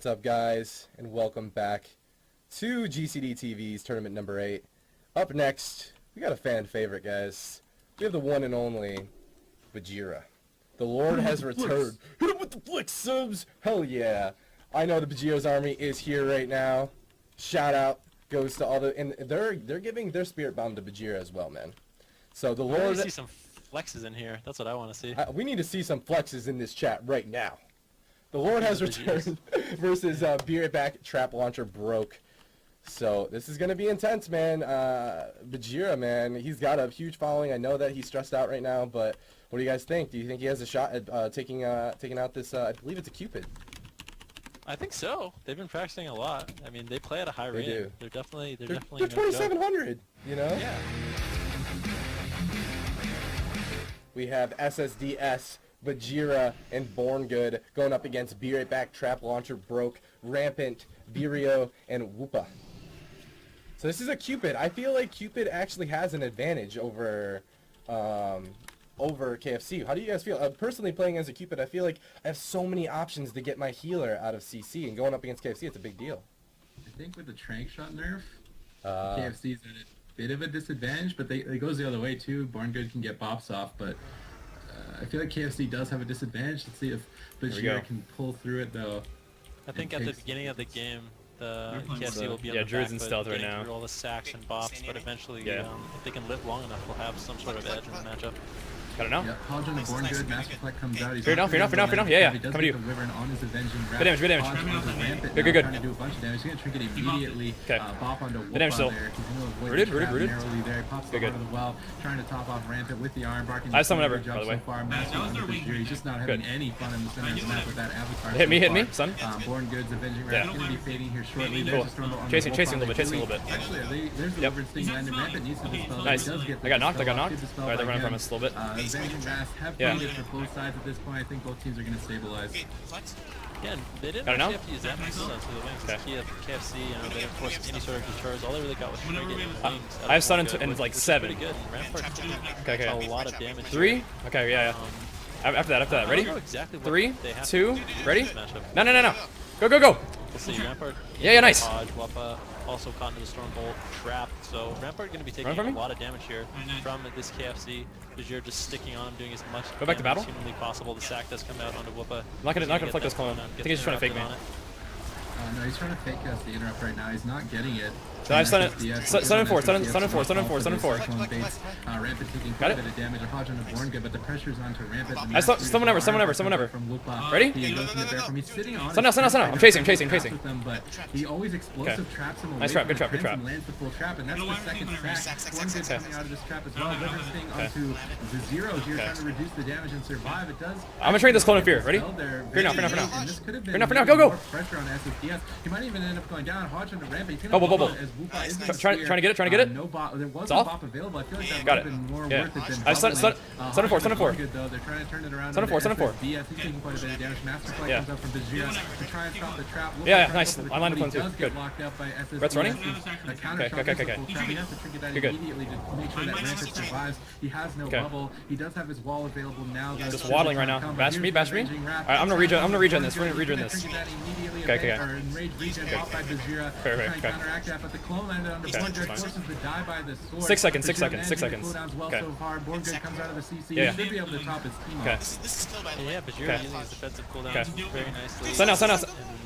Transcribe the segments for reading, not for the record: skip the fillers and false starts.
What's up, guys, and welcome back to GCDTV's tournament number 8. Up next, we got a fan favorite, guys. We have the one and only Bajheera. The Lord has returned. Hit him with the flick subs! Hell yeah! I know the Bajheera's army is here right now. Shout out goes to all the, and they're giving their spirit bomb to Bajheera as well, man. So the Lord. I want to see some flexes in here. That's what I want to see. We need to see some flexes in this chat right now. The Lord has returned versus Beer Back Trap Launcher broke. So this is gonna be intense, man. Bajheera, man, he's got a huge following. I know that he's stressed out right now, but what do you guys think? Do you think he has a shot at taking out this? I believe it's a Cupid. I think so. They've been practicing a lot. I mean, they play at a high rate. Do. They're definitely. They're 2,700. You know. Yeah. We have SSDS, Bajheera, and Born Good going up against Be Right Back, Trap Launcher, Broke, Rampant, Vireo, and Whoopa. So this is a Cupid. I feel like Cupid actually has an advantage over KFC. How do you guys feel? Personally, playing as a Cupid, I feel like I have so many options to get my healer out of CC, and going up against KFC, it's a big deal. I think with the Trank Shot nerf, KFC is at a bit of a disadvantage, but it goes the other way too. Born Good can get bops off, but I feel like KFC does have a disadvantage. Let's see if Bajheera can pull through it, though. I think at the beginning of the game, the KFC will be on the Druid's back in foot, stealth right getting now. through all the sacks and bops, but eventually, if they can live long enough, they'll have some sort of edge in the matchup. I don't know. Yeah, Hodge on the Born Good, Master Fleck comes out. Fair enough. Yeah. He does Coming to you. get the Wyvern on his avenging grab. Good damage. Good. Trying to do a bunch of damage. He's going to trinket immediately. Bop onto Whoopa damage still. there. Rooted. Narrowly there. Pops the heart of the well. Trying to top off Rampant with the arm. Barking. I have someone ever, by the way. So far. He's just not having any fun in the center of the map with that avatar. Hit me, son. Born Good's avenging grab. Going to be fading here shortly. Cool. Chasing a little bit. Actually, there's the Wyvern sting landed. Rampant needs to dispel. Nice. I got knocked. Alright, they're running from us a little bit. Avenging grasp have for both sides at this point. I think both teams are going to stabilize. Again, they didn't actually have to use that much stuff to the wings. KFC, they didn't force any sort of deters. All they really got was trinket and wings. I have stun in like 7. Pretty good. Rampart okay. A lot of damage. 3? Okay, yeah. After that. Ready? Exactly 3, 2, ready? No. Go. We'll see. Rampart. Yeah, nice. Hodge, Whoopa, also caught into the Stormbolt, trapped. So Rampart going to be taking a lot of damage here from this KFC. Bajheera just sticking on him, doing as much back to battle as humanly possible. The sack does come out onto Whoopa. Not gonna flick this clone. I think he's just trying to fake me. No, he's trying to fake us the interrupt right now. He's not getting it. So I stun it. Stun in 4. Rampant taking Got quite it. a bit of damage. Hodge on the Born Good, but the pressure's onto Rampant. Someone ever. From Whoopa. Ready? He's sitting on Stun now. I'm chasing. Them, but he always explosive traps him away. Nice trap. Good trap. Lands the full trap, and that's the second sack. Born Good coming out of this trap as well. Wyvern sting onto the Zero here, trying to reduce the damage and survive. It does. I'm gonna trade this clone of fear. Ready? Fear now. For now. Go. Pressure on SSDS. He might even end up going down. Hodge on the Rampant. Trying to get it. No bop. There was a bop available. I feel like that would have been more worth it than stun in 4. Good though. They're trying to turn it around. Stun in 4. He's taking quite a bit of damage. Master Flight comes up from Bajheera to try and stop the trap. Nice. I landed clone too. Good. Brett's running. Okay. He has to trigger that immediately to make sure that Rampant survives. He has no bubble. He does have his wall available now. Just waddling right now. Bash me. Alright, I'm gonna regen this. We're gonna regen this. Okay. Fair. Counteract that, but the clone landed under Born Good, forces the die by the sword. 6 seconds. Okay. Born Good comes out of the CC. He should be able to top his team off. Yeah, Bajheera using his defensive cooldowns very nicely. Stun now.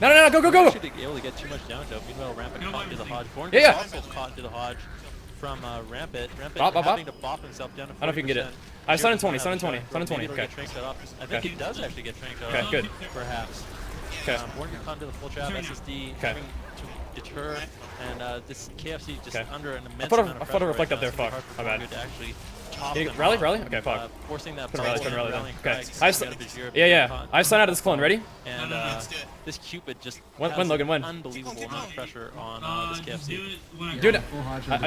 No. Go. Should be able to get too much damage out. Meanwhile, Rampant caught into the Hodge. Born Good also caught into the Hodge from Rampant. Rampant having to bop himself down to 40%. I don't know if you can get it. I stun in 20. Okay. I think he does actually get tranked out. Okay, good. Perhaps. Born Good caught into the full trap. SSD having to deter, and this KFC just under an immense amount of pressure. I thought a reflect up there. Fuck. My bad. Rally? Okay, fuck. Forcing that rally then. Okay. I stun out of this clone. Ready? And this Cupid just when Logan win. Unbelievable amount of pressure on this KFC. Dude,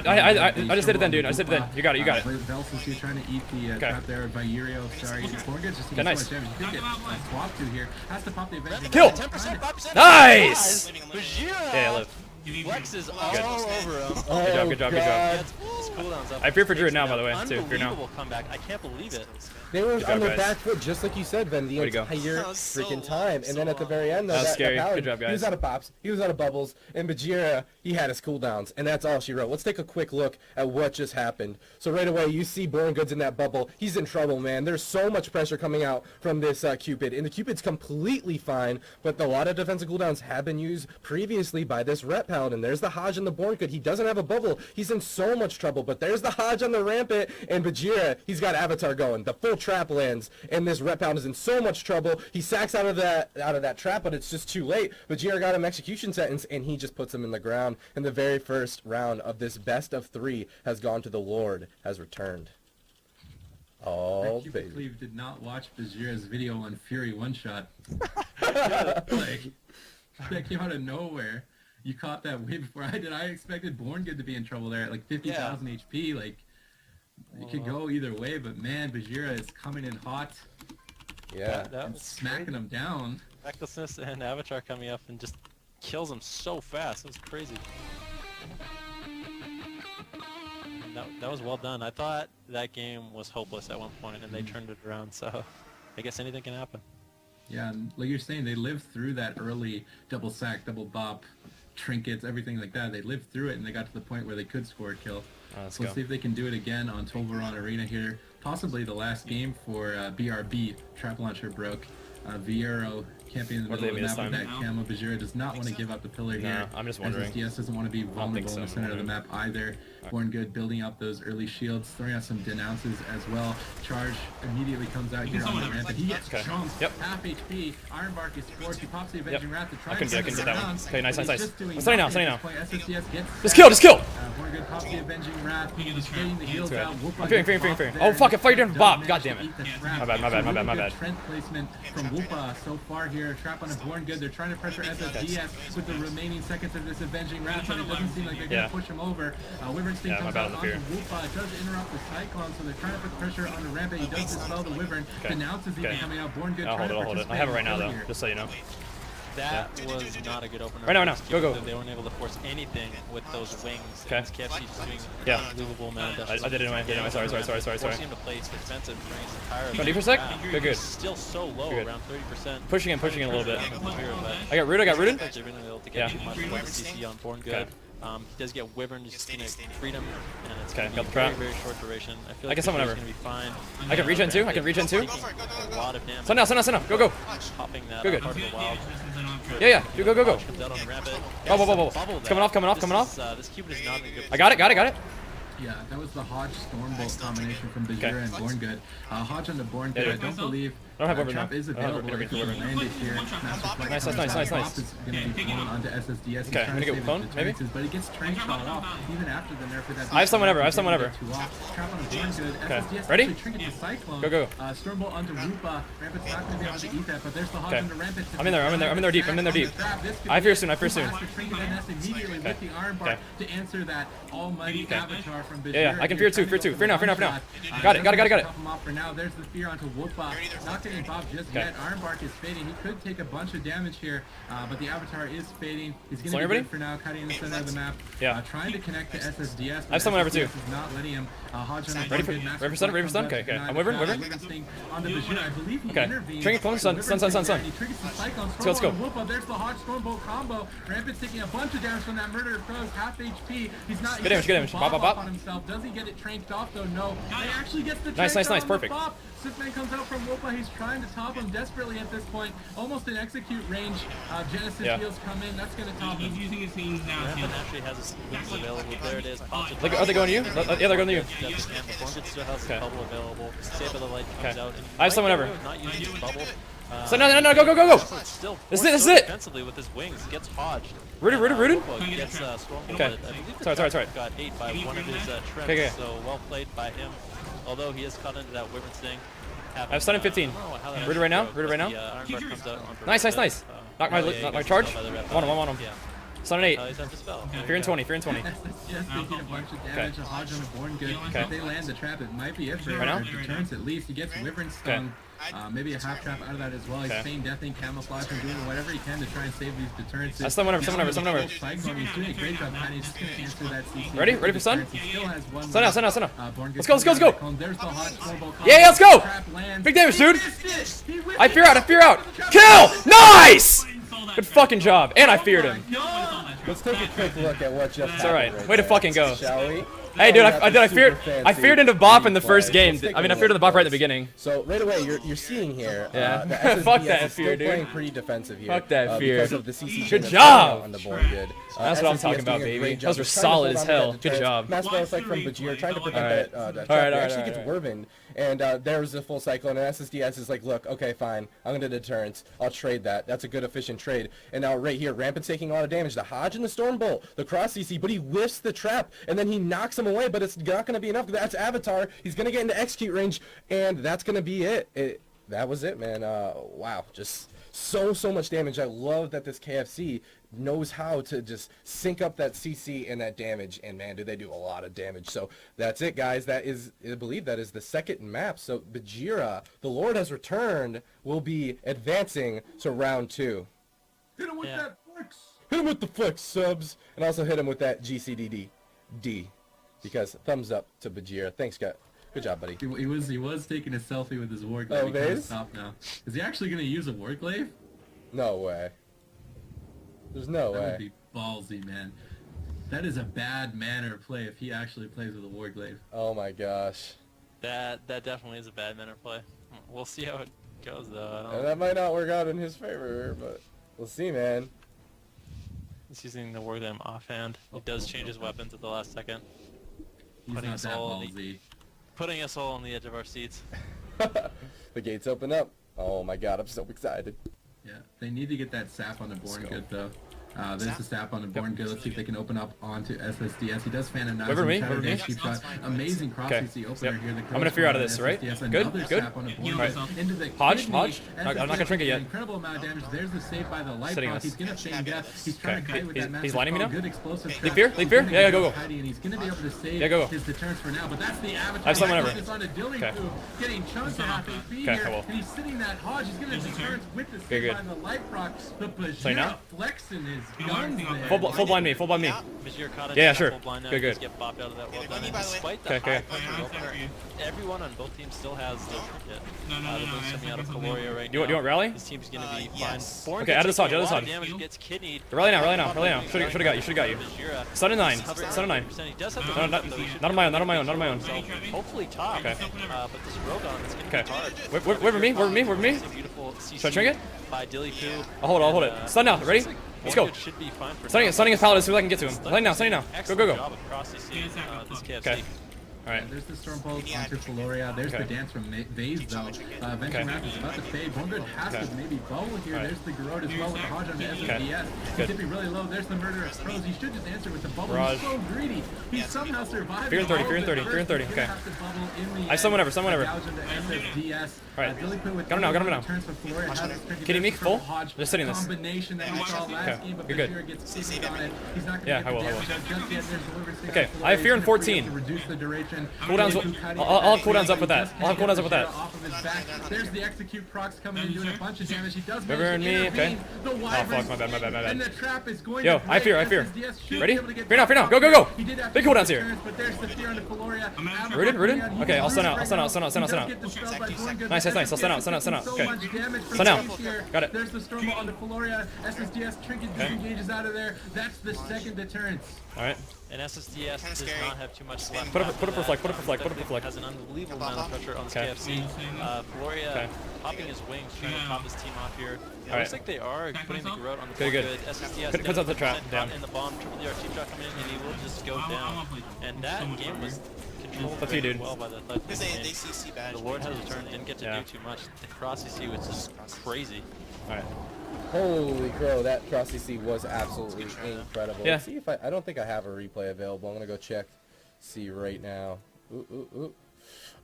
I just did it then, dude. You got it. Velsus here trying to eat the trap there by Vireo. Sorry, Born Good just taking so much damage. He could get swapped to here. Has to pop the Avenger. Kill! 10%, 5%. Nice! Bajheera! Yeah, I live. Flexes all over him. Good job. Gets cooldowns up. I fear for Druid now, by the way, too. Fear now. Unbelievable comeback. I can't believe it. They were Good on job, their guys. back foot, just like you said, Ben, the Way to go. entire That was so freaking long, time. And so then at the long. very end, though, That was that scary. Paladin, Good job, he was guys. out of pops, he was out of bubbles, and Bajheera, he had his cooldowns, and that's all she wrote. Let's take a quick look at what just happened. So right away, you see Born Goods in that bubble. He's in trouble, man. There's so much pressure coming out from this Cupid, and the Cupid's completely fine, but a lot of defensive cooldowns have been used previously by this Rep Paladin. There's the Hodge on the Born Good. He doesn't have a bubble. He's in so much trouble, but there's the Hodge on the Rampant, and Bajheera, he's got Avatar going. The full trap lands, and this Rep Paladin is in so much trouble. He sacks out of that trap, but it's just too late. Bajheera got him execution sentence, and he just puts him in the ground. And the very first round of this best of 3 has gone to the Lord, has returned. Oh, baby. Cleve did not watch Bajheera's video on Fury one-shot. Like, that came out of nowhere. You caught that way before I did. I expected Born Good to be in trouble there at like 50,000 HP. Like, it could go either way, but man, Bajheera is coming in hot Yeah. That and was smacking him down. Recklessness and Avatar coming up and just kills him so fast. It was crazy. That was well done. I thought that game was hopeless at one point, and they turned it around. So I guess anything can happen. Yeah, and like you're saying, they lived through that early double sack, double bop, trinkets, everything like that. They lived through it, and they got to the point where they could score a kill. Let's So let's go. see if they can do it again on Tolvaron Arena here. Possibly the last game for BRB. Trap launcher broke. Viero can't be in the What middle did of they the miss map with time? that camo. Bajheera does not want to give up the pillar No, here. I'm just wondering. SSDS doesn't want to be think vulnerable so, in the center of the map either. Born Good building up those early shields, throwing out some denounces as well. Charge immediately comes out here on the ramp, and he gets Okay. jumped. Yep. Half HP. Ironbark is forced. He pops the Avenging Wrath to try I can and do that one. Okay, nice, but nice, he's nice. just doing I'm stunning now, nothing at stunning this point. SSDS gets Just kill, just kill! Born Good pops the Avenging Wrath. He's getting the heals out. I'm fearing. Oh, fuck, I thought you were doing Bob. God damn it. My bad. My bad. Trent placement from Whoopa so far here. Trap on a Born Good. They're trying to pressure SSDS with the remaining seconds of this Avenging Wrath, but it doesn't seem like they're going to push him over. Wyvern Sting Yeah, my comes bad out on the onto fear. Whoopa. It does interrupt the Cyclone, so they're trying to put pressure on the Rampant. He does dispel the Wyvern. Denounce is even Okay. coming out. Born Good I'll trying hold to it. I have it right now, participate though, just so you know. That was not a good opener. Right now. for Go. They weren't able to force anything with those wings. Okay. This KFC just doing Yeah. unbelievable amount of I did it anyway. Sorry. Forcing him to play defensive during his entire Go deep for a sec? round. Good. He's still so low, Good. around 30%. Pushing in a little bit. I I got rooted. They've been able to get Yeah. too much with the CC on Born Good. Okay. He does get Wyvern just in freedom, and it's Okay, gonna got be the trap. very short duration. I feel I like can summon Bajheera's whenever. gonna be fine. I can regen too. Taking a lot of damage. Sun now. Go. Popping that Good. part of the wild. Yeah. Go. Hodge comes out on the rampant. Bubble. Bubble It's coming off. This Cupid is not in a good I got it. Yeah, that was the Hodge Stormbolt combination from Bajheera and Born Good. Hodge on the Born Good, Yeah, I don't believe I don't have Wyvern Trap now. is I don't have available. Wyvern. He can land it here. Master Flex Nice. comes out. Nice. Bop is going to be thrown onto SSDS. He's Okay, trying I'm gonna to get save phone, his maybe? deterrences, but he gets trank shot off even after the nerf of that. I have someone ever. Trap on a Born Good. Okay. SSDS Ready? actually trinket the Cyclone. Go. Stormbolt onto Rupa. Rampant's not going to be able to eat that, but there's the Hodge Okay. on the Rampant. I'm in there deep. I fear soon. I fear immediately with the Ironbark to answer that almighty avatar from Bajheera. Yeah, I can fear too. Fear now. Got it. Top him off for now. There's the fear onto Whoopa. Not getting Bob just Okay. yet. Ironbark is fading. He could take a bunch of damage here, but the avatar is fading. He's going to Slow be everybody? good for now, cutting in the center of the map. Yeah. Trying to connect to SSDS. I have someone over too. Is not letting him. Hodge on the Ready for Born Good, Master stun? Flex comes Okay. out to I'm deny Wyvern. the Wyvern Sting onto Bajheera. I believe he Okay. intervened. Trinket clone, The stun. Wyvern Sting there, and he triggers the Cyclone. Let's go. Stormbolt on Whoopa. There's the Hodge Stormbolt combo. Rampant's taking a bunch of damage from that Murder of Crows. Half HP. He's not. Good damage. Bop. On himself. Does he get it tranked off though? No. He actually gets the Nice. trank on the Perfect. bop. Sifman comes out from Whoopa. He's trying to top him desperately at this point. Almost in execute range. Genesis heals come in. That's going to top him. He's using his things now. Rampant actually has his wings available. There it is. Pops it. Are they going to you? Yeah, they're going to you. The Born Good still has his Okay. bubble available. Save of the Light comes Okay. out. And I have someone ever. Not using his bubble. So no, go. So it's still This is so it. defensively with his wings. Gets Hodged. Rooted. Whoopa gets Stormbolt. Okay. I believe the Sorry. Trap got ate by one of his trends. Okay. So well played by him. Although he is caught into that Wyvern Sting. I have stun in 15. Rooted right now. Ironbark comes out onto Nice. Rampant. Knock my charge. by the rep. I'm on him. Yeah. Stun on 8. He's at the spell. Fear in 20. Fear in 20. Just taking a bunch of damage. A Hodge on a Born Good. If they land the trap, it might be it for Right now? deterrence at least. He gets Wyvern stung. Maybe a half trap out of that as well. He's staying deathly, camouflage, and doing whatever he can to try and save these deterrences. That's someone over. He's doing a great job, and he's just going to answer that CC. Ready for stun? He still has one. Stun out. Let's go. There's the Hodge snowball. Yeah, let's go. Big damage, dude. I fear out. Kill. Nice. Good fucking job. And I feared him. Let's take a quick look at what just happened. It's alright. Right Way to there, fucking go. Shall we? Hey, dude, Oh, I feared into Bop in the first game. I mean, I feared into Bop right in the beginning. So right away, you're seeing here. Yeah. The SSDS Fuck that is still fear, dude. playing pretty defensive here. Fuck that fear. Because of the CC Good chain job. on the board. Good. That's what I'm SSDS talking about, doing a baby. great job. Those were Just trying to solid hold as on to hell. that Good deterrence. job. Mass spell effect from Bajheera, trying to prevent that trap. Alright, He actually gets Wyvern, and there's a full cycle, and SSDS is like, look, okay, fine, I'm going to deterrence. I'll trade that. That's a good, efficient trade. And now right here, Rampant's taking a lot of damage. The Hodge and the Stormbolt, the cross CC, but he whiffs the trap, and then he knocks him away, but it's not going to be enough. That's Avatar. He's going to get into execute range, and that's going to be it. That was it, man. Wow, just so much damage. I love that this KFC knows how to just sync up that CC and that damage, and man, do they do a lot of damage. So that's it, guys. That is, I believe that is the second map. So Bajheera, the Lord has returned, will be advancing to round 2. Hit him with that flex. Hit him with the flex subs, and also hit him with that GCDTV, because thumbs up to Bajheera. Thanks, guys. Good job, buddy. He was taking a selfie with his Warglaive. Oh, He can't Vase? stop now. Is he actually going to use a Warglaive? No way. There's no That way. would be ballsy, man. That is a bad manner play if he actually plays with a Warglaive. Oh my gosh. That definitely is a bad manner play. We'll see how it goes, though. And that might not work out in his favor, but we'll see, man. He's using the Wargame offhand. He does change his weapons at the last second. He's Putting not us that all ballsy. Putting us all on the edge of our seats. The gates open up. Oh my god, I'm so excited. Yeah, they need to get that sap on the Born Good, though. There's the sap on the Born Good. Let's see if they can open up onto SSDS. He does fan a nice Over me. cheap shot. Amazing cross CC opener here. I'm gonna fear out of this, right? Good. Right. Into the Hodge. kidney. I'm not gonna drink it yet. Incredible amount of damage. There's the save by the light Sitting block. us. He's gonna feign death. He's trying to kite with that massive He's lining me bow. now? Good explosive Leave trap. fear? Leave fear? He's Yeah, gonna go. hiding, and he's gonna be able to save Yeah, go. his deterrence for now. But that's the Avatar. I have someone over. Focus on a Dilly Okay. Poo, getting chunked at half HP Okay, here, I will. and he's sitting that Hodge. He's gonna deterrence with the Okay, save good. by the light proc. But Sorry, now? Bajheera flexing his guns there. Full blind me. Bajheera caught it. Yeah, sure. Full blind now. Good, He does good. get bopped out of that world by the way. Despite the Okay. high pressure opener, everyone on both teams still has the trinket. They're both coming out of Caloria right Do you now. want rally? His team's gonna be yes. fine. Okay, out of this Hodge, out of this Hodge. Damage gets kidneyed. Rally now. Should've got you. Bajheera Stun in 9. is hovering Stun in 9. 100%. He does have the No, movement, though. He should not on my own. So hopefully top. Okay. But this Rogon is gonna Okay. be hard. Wait for me. It's a beautiful CC Should I trinket? by Dilly Poo. I'll hold it. Stun now. Ready? Let's go. It should be fine for Stunning his paladin so I can get to him. Stunning now. Go. Excellent job across CC, this KFC. Okay. Alright. There's the Stormbolt onto Floria. There's the dance from Vase, though. Venture Map is about to fade. Born Good has to maybe bubble here. Alright. There's the Garrote as well with the Hodge on the SSDS. He's Good. dipping really low. There's the Murder of Pros. He should just answer with the bubble. Barrage. He's so greedy. He somehow survived. Fear in 30, fear in 30, fear in 30. Okay. I summon whatever. Alright. Got him now. Kidding me? Full? Just sitting this. Combination that we saw last game, but You're good. Bajheera gets saved on it. He's not gonna Yeah, get I the will. damage done just yet. There's the Liver Stick Okay, on I have fear in Floria. 14. To reduce the duration. Cooldowns. I'll have cooldowns up with that. Off of his back. There's the execute procs coming and doing a bunch of damage. He does River and me, okay. The Oh fuck, my bad. And the trap is going Yo, to I fear. break. SSDS should Ready? be able to get Fear now, back go. off. He did have Big to cooldowns get here. turns, but there's the fear on the Floria. Rooted? He Okay, I'll stun out. right Stun now. out. He does get the spell by Born Good. Nice. I'll stun out. So Okay. much damage for Stun out. Vase here. Got it. There's the storm on the Floria. SSDS trinket disengages out of there. That's the second deterrence. Alright. And SSDS does scary. not have too much left. Put up after for that. flag, put up for flag. Has an unbelievable amount of pressure on this Okay. KFC. Floria Okay. popping his wings, trying to top his team off here. It Alright. looks like they are putting the Garrote on the Good, board. good. SSDS Puts up the trap, 10% down. in the bomb, triple the RT shot coming in, and he will just go down. And that game was controlled That's you, very dude. well by the Thud. Because they CC badge. The Lord has returned, didn't get to Yeah. do too much. The cross CC was just crazy. Alright. Holy crow, that cross CC was absolutely incredible. Yeah. Let's see if I don't think I have a replay available. I'm gonna go check, see right now. Ooh.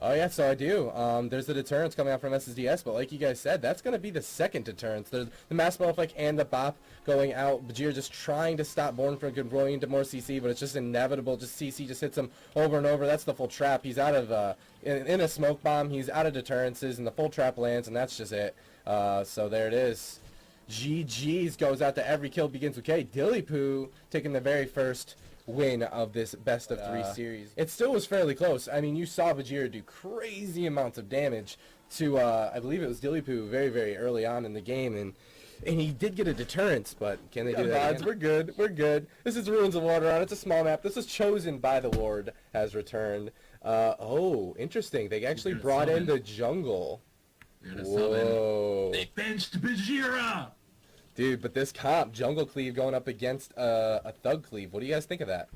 Oh yeah, so I do. There's the deterrence coming out from SSDS, but like you guys said, that's going to be the second deterrence. There's the mass spell effect and the bop going out. Bajheera just trying to stop Born from going into more CC, but it's just inevitable. Just CC just hits him over and over. That's the full trap. He's out of, in a smoke bomb, he's out of deterrences, and the full trap lands, and that's just it. So there it is. GG's goes out to every kill begins with K. Dillypoo taking the very first win of this best of 3 series. It still was fairly close. I mean, you saw Bajheera do crazy amounts of damage to, I believe it was Dillypoo very, very early on in the game, and he did get a deterrence, but can they do that again? We're good, we're good. This is Ruins of Lordaeron. It's a small map. This was chosen by the Lord, has returned. Oh, interesting. They actually brought in the jungle. Whoa. They benched Bajheera! Dude, but this comp, Jungle Cleave going up against a Thug Cleave. What do you guys think of that?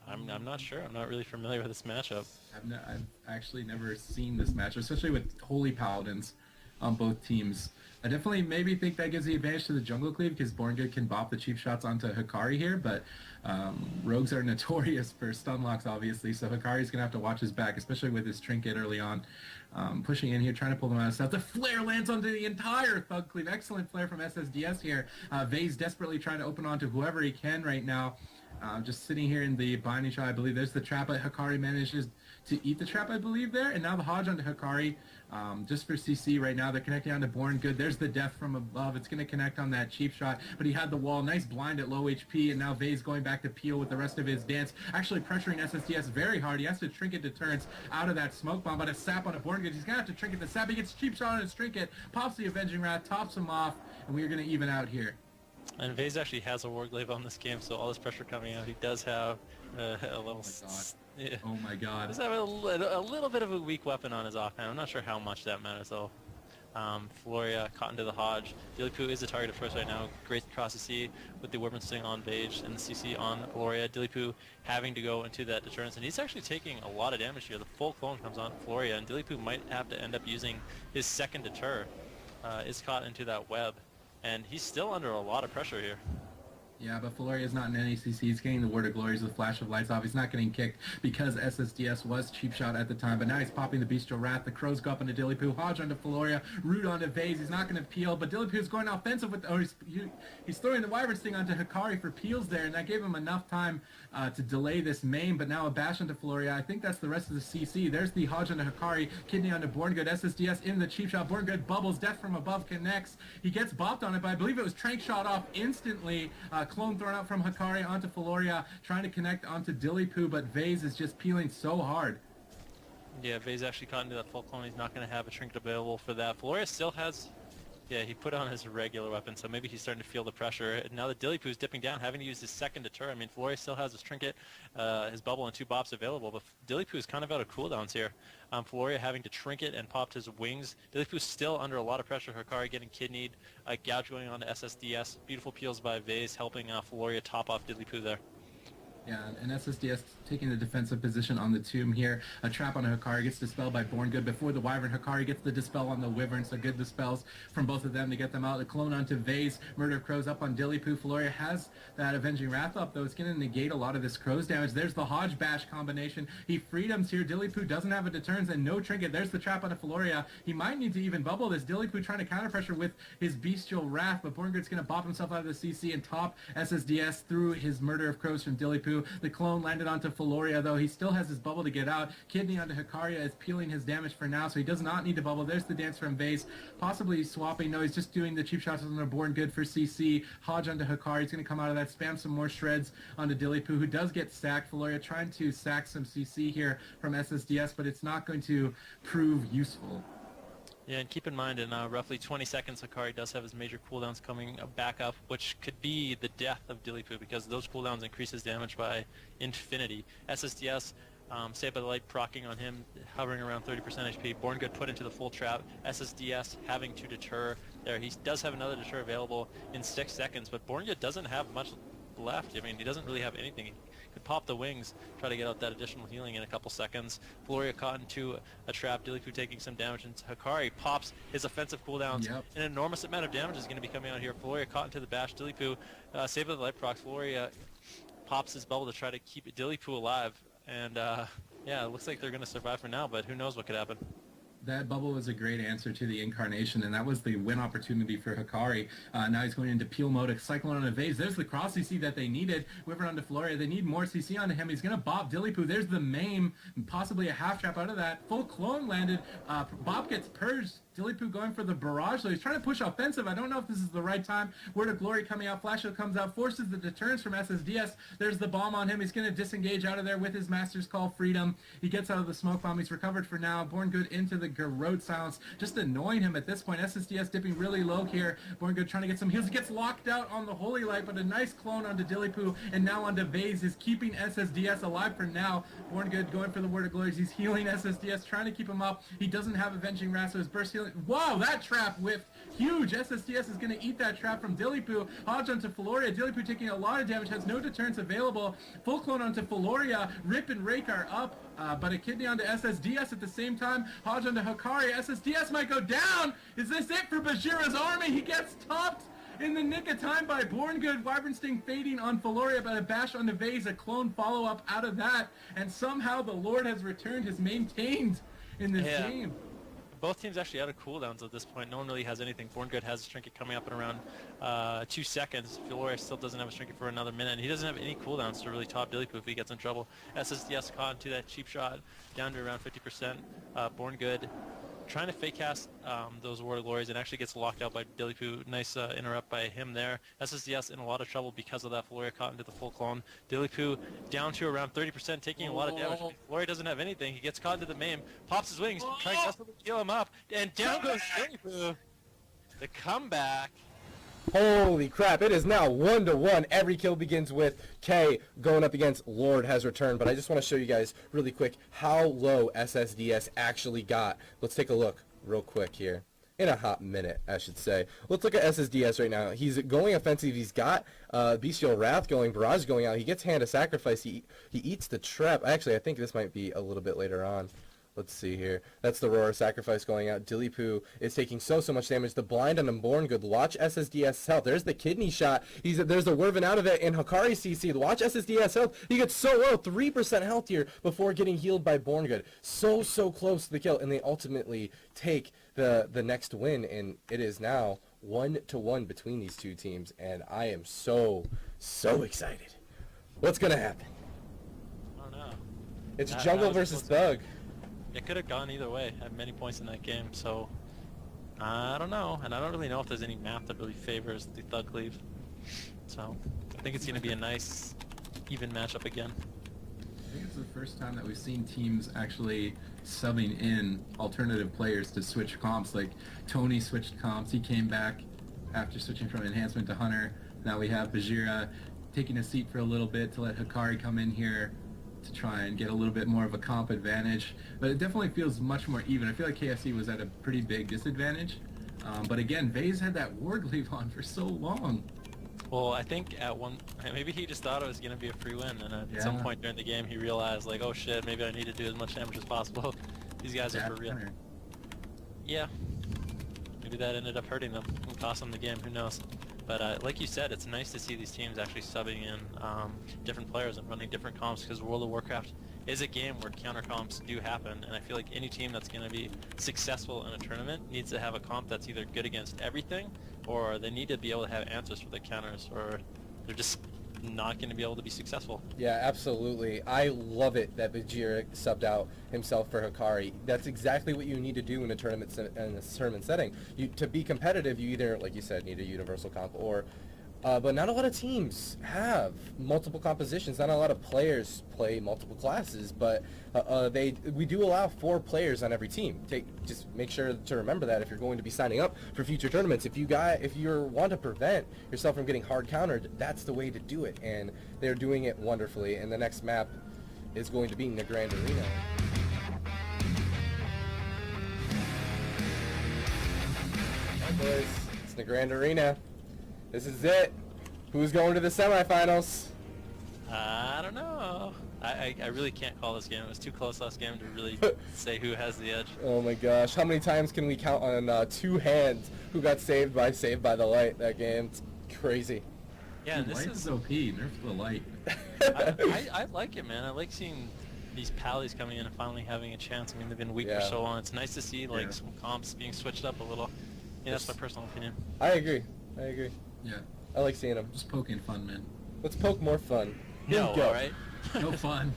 I'm not sure. I'm not really familiar with this matchup. I've actually never seen this matchup, especially with Holy Paladins on both teams. I definitely maybe think that gives the advantage to the Jungle Cleave because Born Good can bop the cheap shots onto Hikari here, but rogues are notorious for stun locks, obviously, so Hikari's going to have to watch his back, especially with his trinket early on. Pushing in here, trying to pull them out of stuff. The flare lands onto the entire Thug Cleave. Excellent flare from SSDS here. Vay's desperately trying to open onto whoever he can right now. Just sitting here in the binding shot, I believe. There's the trap, but Hikari manages to eat the trap, I believe, there. And now the Hodge onto Hikari. Just for CC right now, they're connecting onto Born Good. There's the death from above. It's going to connect on that cheap shot, but he had the wall. Nice blind at low HP, and now Vay's going back to peel with the rest of his dance, actually pressuring SSDS very hard. He has to trinket deterrence out of that smoke bomb, but a sap on a Born Good. He's going to have to trinket the sap. He gets cheap shot on his trinket, pops the Avenging Wrath, tops him off, and we're going to even out here. And Vay's actually has a Warglaive on this game, so all this pressure coming out, he does have a level... Yeah. Oh my god. Does have a little bit of a weak weapon on his offhand. I'm not sure how much that matters though. Floria caught into the Hodge. Dillypoo is the target of choice right now. Great across the sea with the Wyvern Sting on Vage and the CC on Floria. Dillypoo having to go into that deterrence, and he's actually taking a lot of damage here. The full clone comes on Floria, and Dillypoo might have to end up using his second deter. Is caught into that web, and he's still under a lot of pressure here. Yeah, but Floria is not in any CC. He's getting the Word of Glories with Flash of Lights off. He's not getting kicked because SSDS was cheap shot at the time, but now he's popping the Bestial Wrath. The Crows go up into Dillypoo. Hodge onto Floria. Root onto Vay's. He's not going to peel, but Dillypoo's going offensive with... Oh, he's throwing the Wyvern Sting onto Hikari for peels there, and that gave him enough time to delay this main, but now a bash onto Floria. I think that's the rest of the CC. There's the Hodge onto Hikari. Kidney onto Born Good. SSDS in the cheap shot. Born Good bubbles. Death from above connects. He gets bopped on it, but I believe it was Trank shot off instantly. Clone thrown out from Hikari onto Floria, trying to connect onto Dillypoo, but Vay's is just peeling so hard. Yeah, Vay's actually caught into that full clone. He's not going to have a trinket available for that. Floria still has... Yeah, he put on his regular weapon, so maybe he's starting to feel the pressure. Now that Dillypoo's dipping down, having to use his second deter. I mean, Floria still has his trinket, his bubble, and 2 bops available, but Dillypoo's kind of out of cooldowns here. Floria having to trinket and popped his wings. Dillypoo's still under a lot of pressure. Hikari getting kidneyed. Gouge going on to SSDS. Beautiful peels by Vay's, helping Floria top off Dillypoo there. Yeah, and SSDS taking the defensive position on the tomb here. A trap on Hikari gets dispelled by Born Good before the Wyvern. Hikari gets the dispel on the Wyvern, so good dispels from both of them to get them out. The clone onto Vay's. Murder of Crows up on Dillypoo. Floria has that Avenging Wrath up, though. It's going to negate a lot of this Crows damage. There's the Hodge Bash combination. He freedoms here. Dillypoo doesn't have a deterrence and no trinket. There's the trap onto Floria. He might need to even bubble this. Dillypoo trying to counter pressure with his Bestial Wrath, but Born Good's going to bop himself out of the CC and top SSDS through his Murder of Crows from Dillypoo. The clone landed onto Floria, though. He still has his bubble to get out. Kidney onto Hikari is peeling his damage for now, so he does not need to bubble. There's the dance from Vay's. Possibly swapping. No, he's just doing the cheap shots on the Born Good for CC. Hodge onto Hikari. He's going to come out of that, spam some more shreds onto Dillypoo, who does get sacked. Floria trying to sack some CC here from SSDS, but it's not going to prove useful. Yeah, and keep in mind, in roughly 20 seconds, Hikari does have his major cooldowns coming back up, which could be the death of Dillypoo, because those cooldowns increase his damage by infinity. SSDS, Saved by the Light proccing on him, hovering around 30% HP. Born Good put into the full trap. SSDS having to deter there. He does have another deter available in 6 seconds, but Born Good doesn't have much left. I mean, he doesn't really have anything. He could pop the wings, try to get out that additional healing in a couple seconds. Floria caught into a trap. Dillypoo taking some damage, and Hikari pops his offensive cooldowns. Yep. An enormous amount of damage is going to be coming out here. Floria caught into the bash. Dillypoo, Saved by the Light procs. Floria pops his bubble to try to keep Dillypoo alive, and Yeah, it looks like they're going to survive for now, but who knows what could happen. That bubble was a great answer to the incarnation, and that was the win opportunity for Hikari. Now he's going into peel mode, a Cyclone on a vase. There's the cross CC that they needed. Wyvern onto Floria. They need more CC onto him. He's going to Bob Dillypoo. There's the maim, possibly a half trap out of that. Full clone landed. Bob gets purged. Dillypoo going for the barrage, so he's trying to push offensive. I don't know if this is the right time. Word of Glory coming out. Flash comes out, forces the deterrence from SSDS. There's the bomb on him. He's going to disengage out of there with his Master's Call Freedom. He gets out of the smoke bomb. He's recovered for now. Born Good into the Garrote Silence, just annoying him at this point. SSDS dipping really low here. Born Good trying to get some heals. He gets locked out on the Holy Light, but a nice clone onto Dillypoo, and now onto Vase is keeping SSDS alive for now. Born Good going for the Word of Glory. He's healing SSDS, trying to keep him up. He doesn't have Avenging Wrath, so his burst healing. Whoa, that trap whiffed. Huge. SSDS is going to eat that trap from Dillypoo. Hodge onto Floria. Dillypoo taking a lot of damage, has no deterrence available. Full clone onto Floria. Rip and Rake are up, but a kidney onto SSDS at the same time. Hodge onto Hikari. SSDS might go down. Is this it for Bajheera's army? He gets topped in the nick of time by Born Good. Wyvern Sting fading on Floria, but a bash on the vase, a clone follow-up out of that, and somehow the Lord has returned, has maintained in this game. Both teams actually out of cooldowns at this point. No one really has anything. Born Good has a trinket coming up in around 2 seconds. Floria still doesn't have a trinket for another minute. And he doesn't have any cooldowns to really top Dillypoo if he gets in trouble. SSDS caught into that cheap shot down to around 50%. Born Good trying to fake cast those Word of Glories and actually gets locked out by Dillypoo. Nice interrupt by him there. SSDS in a lot of trouble because of that. Floria caught into the full clone. Dillypoo down to around 30%, taking a lot of damage. Floria doesn't have anything. He gets caught into the maim, pops his wings, trying to desperately heal him up, and down goes Dillypoo. The comeback. Holy crap, it is now 1-1. Every kill begins with K going up against Lord has returned. But I just want to show you guys really quick how low SSDS actually got. Let's take a look real quick here. In a hot minute, I should say. Let's look at SSDS right now. He's going offensive. He's got Bestial Wrath going, Barrage going out. He gets Hand of Sacrifice. He eats the trap. Actually, I think this might be a little bit later on. Let's see here. That's the Roar Sacrifice going out. Dillypoo is taking so much damage. The blind on Born Good. Watch SSDS health. There's the kidney shot. There's the Wervin out of it, and Hikari CC. Watch SSDS health. He gets so low, 3% health here before getting healed by Born Good. So close to the kill, and they ultimately take the next win, and it is now 1-1 between these two teams, and I am so excited. What's gonna happen? I don't know. It's Jungle versus Thug. It could have gone either way at many points in that game, so I don't know. And I don't really know if there's any map that really favors the Thug Cleave. So I think it's going to be a nice, even matchup again. I think it's the first time that we've seen teams actually subbing in alternative players to switch comps. Like Tony switched comps. He came back after switching from Enhancement to Hunter. Now we have Bajheera taking a seat for a little bit to let Hikari come in here to try and get a little bit more of a comp advantage, but it definitely feels much more even. I feel like KFC was at a pretty big disadvantage, but again, Vase had that War Glaive on for so long. Well, I think maybe he just thought it was going to be a free win, and at some point during the game he realized, like, oh shit, maybe I need to do as much damage as possible. These guys are for real. Hunter. Yeah, maybe that ended up hurting them and cost them the game, who knows. But like you said, it's nice to see these teams actually subbing in different players and running different comps, because World of Warcraft is a game where counter comps do happen, and I feel like any team that's going to be successful in a tournament needs to have a comp that's either good against everything, or they need to be able to have answers for the counters, or they're just not going to be able to be successful. Yeah, absolutely. I love it that Bajheera subbed out himself for Hikari. That's exactly what you need to do in a tournament setting. To be competitive, you either, like you said, need a universal comp, or but not a lot of teams have multiple compositions. Not a lot of players play multiple classes, but we do allow 4 players on every team. Just make sure to remember that if you're going to be signing up for future tournaments. If you want to prevent yourself from getting hard countered, that's the way to do it, and they're doing it wonderfully. And the next map is going to be the Grand Arena. Alright, boys, it's the Grand Arena. This is it. Who's going to the semifinals? I don't know. I really can't call this game. It was too close last game to really say who has the edge. Oh my gosh. How many times can we count on 2 hands who got saved by the Light that game? It's crazy. Yeah, and Light this is OP. Nerf the Light. I like it, man. I like seeing these pallies coming in and finally having a chance. I mean, they've been weak for so long. It's nice to see like some comps being switched up a little. Yeah, that's my personal opinion. I agree. Yeah. I like seeing them. Just poking fun, man. Let's poke more fun. Here No, we go. all right. No fun.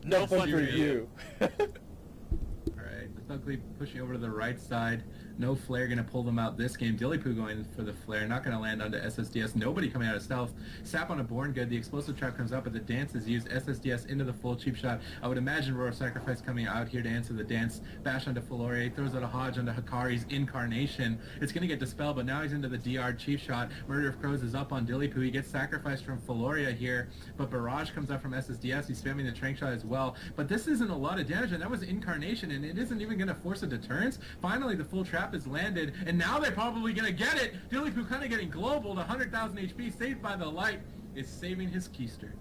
No fun for you. Alright, Ugly pushing over to the right side. No flare going to pull them out this game. Dillypoo going for the flare. Not going to land onto SSDS. Nobody coming out of stealth. Sap on a Born Good. The explosive trap comes up, but the dance is used. SSDS into the full cheap shot. I would imagine Roar of Sacrifice coming out here to answer the dance. Bash onto Faloria. Throws out a Hodge onto Hikari's Incarnation. It's going to get dispelled, but now he's into the DR cheap shot. Murder of Crows is up on Dillypoo. He gets sacrificed from Faloria here, but Barrage comes out from SSDS. He's spamming the Trank shot as well. But this isn't a lot of damage, and that was Incarnation, and it isn't even going to force a deterrence. Finally, the full trap is landed, and now they're probably going to get it. Dillypoo kind of getting global. 100,000 HP saved by the light is saving his Keister.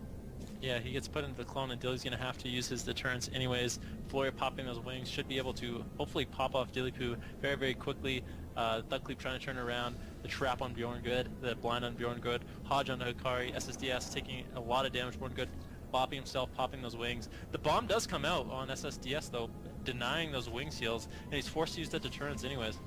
Yeah, he gets put into the clone, and Dilly's going to have to use his deterrence anyways. Floria popping those wings should be able to hopefully pop off Dillypoo very, very quickly. Thugcleap trying to turn around. The trap on Bjorn Good, the blind on Bjorn Good, Hodge on Hikari, SSDS taking a lot of damage. Bjorn Good bopping himself, popping those wings. The bomb does come out on SSDS though, denying those wing seals, and he's forced to use that deterrence anyways.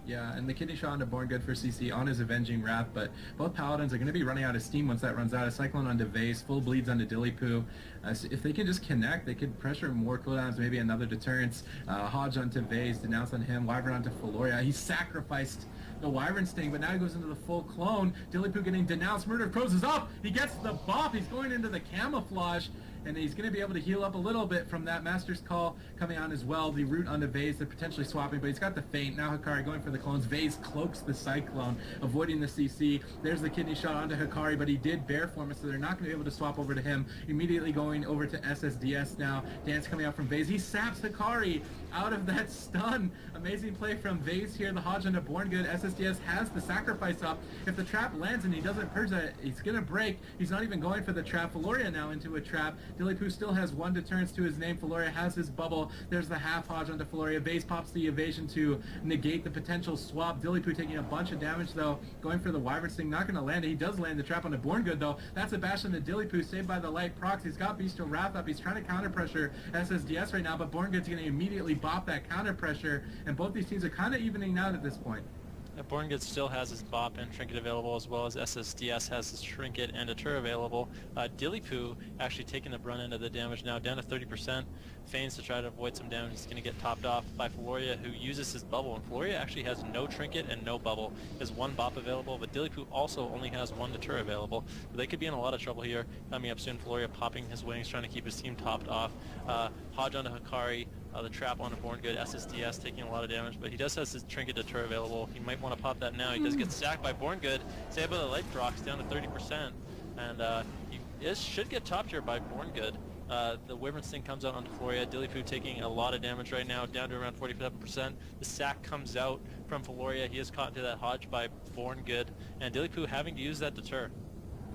Yeah, and the kidney shot onto Born Good for CC on his Avenging Wrath, but both Paladins are going to be running out of steam once that runs out. A Cyclone onto Vase, full bleeds onto Dillypoo. So if they can just connect, they could pressure more cooldowns, maybe another deterrence. Hodge onto Vase, denounce on him, Wyvern onto Faloria. He sacrificed the Wyvern Sting, but now he goes into the full clone. Dillypoo getting denounced. Murder of Crows is up. He gets the bop. He's going into the camouflage, and he's going to be able to heal up a little bit from that Master's Call coming on as well. The root onto Vase, they're potentially swapping, but he's got the feint. Now Hikari going for the clones. Vase cloaks the Cyclone, avoiding the CC. There's the kidney shot onto Hikari, but he did bear form it, so they're not going to be able to swap over to him. Immediately going over to SSDS now. Dance coming out from Vase. He saps Hikari out of that stun. Amazing play from Vase here. The Hodge onto Born Good. SSDS has the sacrifice up. If the trap lands and he doesn't purge that, he's going to break. He's not even going for the trap. Faloria now into a trap. Dillypoo still has one deterrence to his name. Faloria has his bubble. There's the half Hodge onto Faloria. Vase pops the evasion to negate the potential swap. Dillypoo taking a bunch of damage though. Going for the Wyvern Sting. Not going to land it. He does land the trap onto Born Good though. That's a bash on the Dillypoo. Saved by the light procs. He's got Bestial Wrath up. He's trying to counter pressure SSDS right now, but Born Good's going to immediately bop that counter pressure, and both these teams are kind of evening out at this point. Born Good still has his bop and trinket available, as well as SSDS has his trinket and deter available. Dillypoo actually taking the brunt end of the damage now, down to 30%. Feigns to try to avoid some damage. He's going to get topped off by Faloria, who uses his bubble. And Faloria actually has no trinket and no bubble. He has one bop available, but Dillypoo also only has one deter available. So they could be in a lot of trouble here. Coming up soon, Faloria popping his wings, trying to keep his team topped off. Hodge onto Hikari. The trap on a Born Good, SSDS taking a lot of damage, but he does have his trinket deter available. He might want to pop that now. He does get sacked by Born Good. Saved by the light procs down to 30%, and he should get top tier by Born Good. The Wyvern Sting comes out onto Faloria. Dillypoo taking a lot of damage right now, down to around 47%. The sack comes out from Faloria. He is caught into that Hodge by Born Good, and Dillypoo having to use that deter.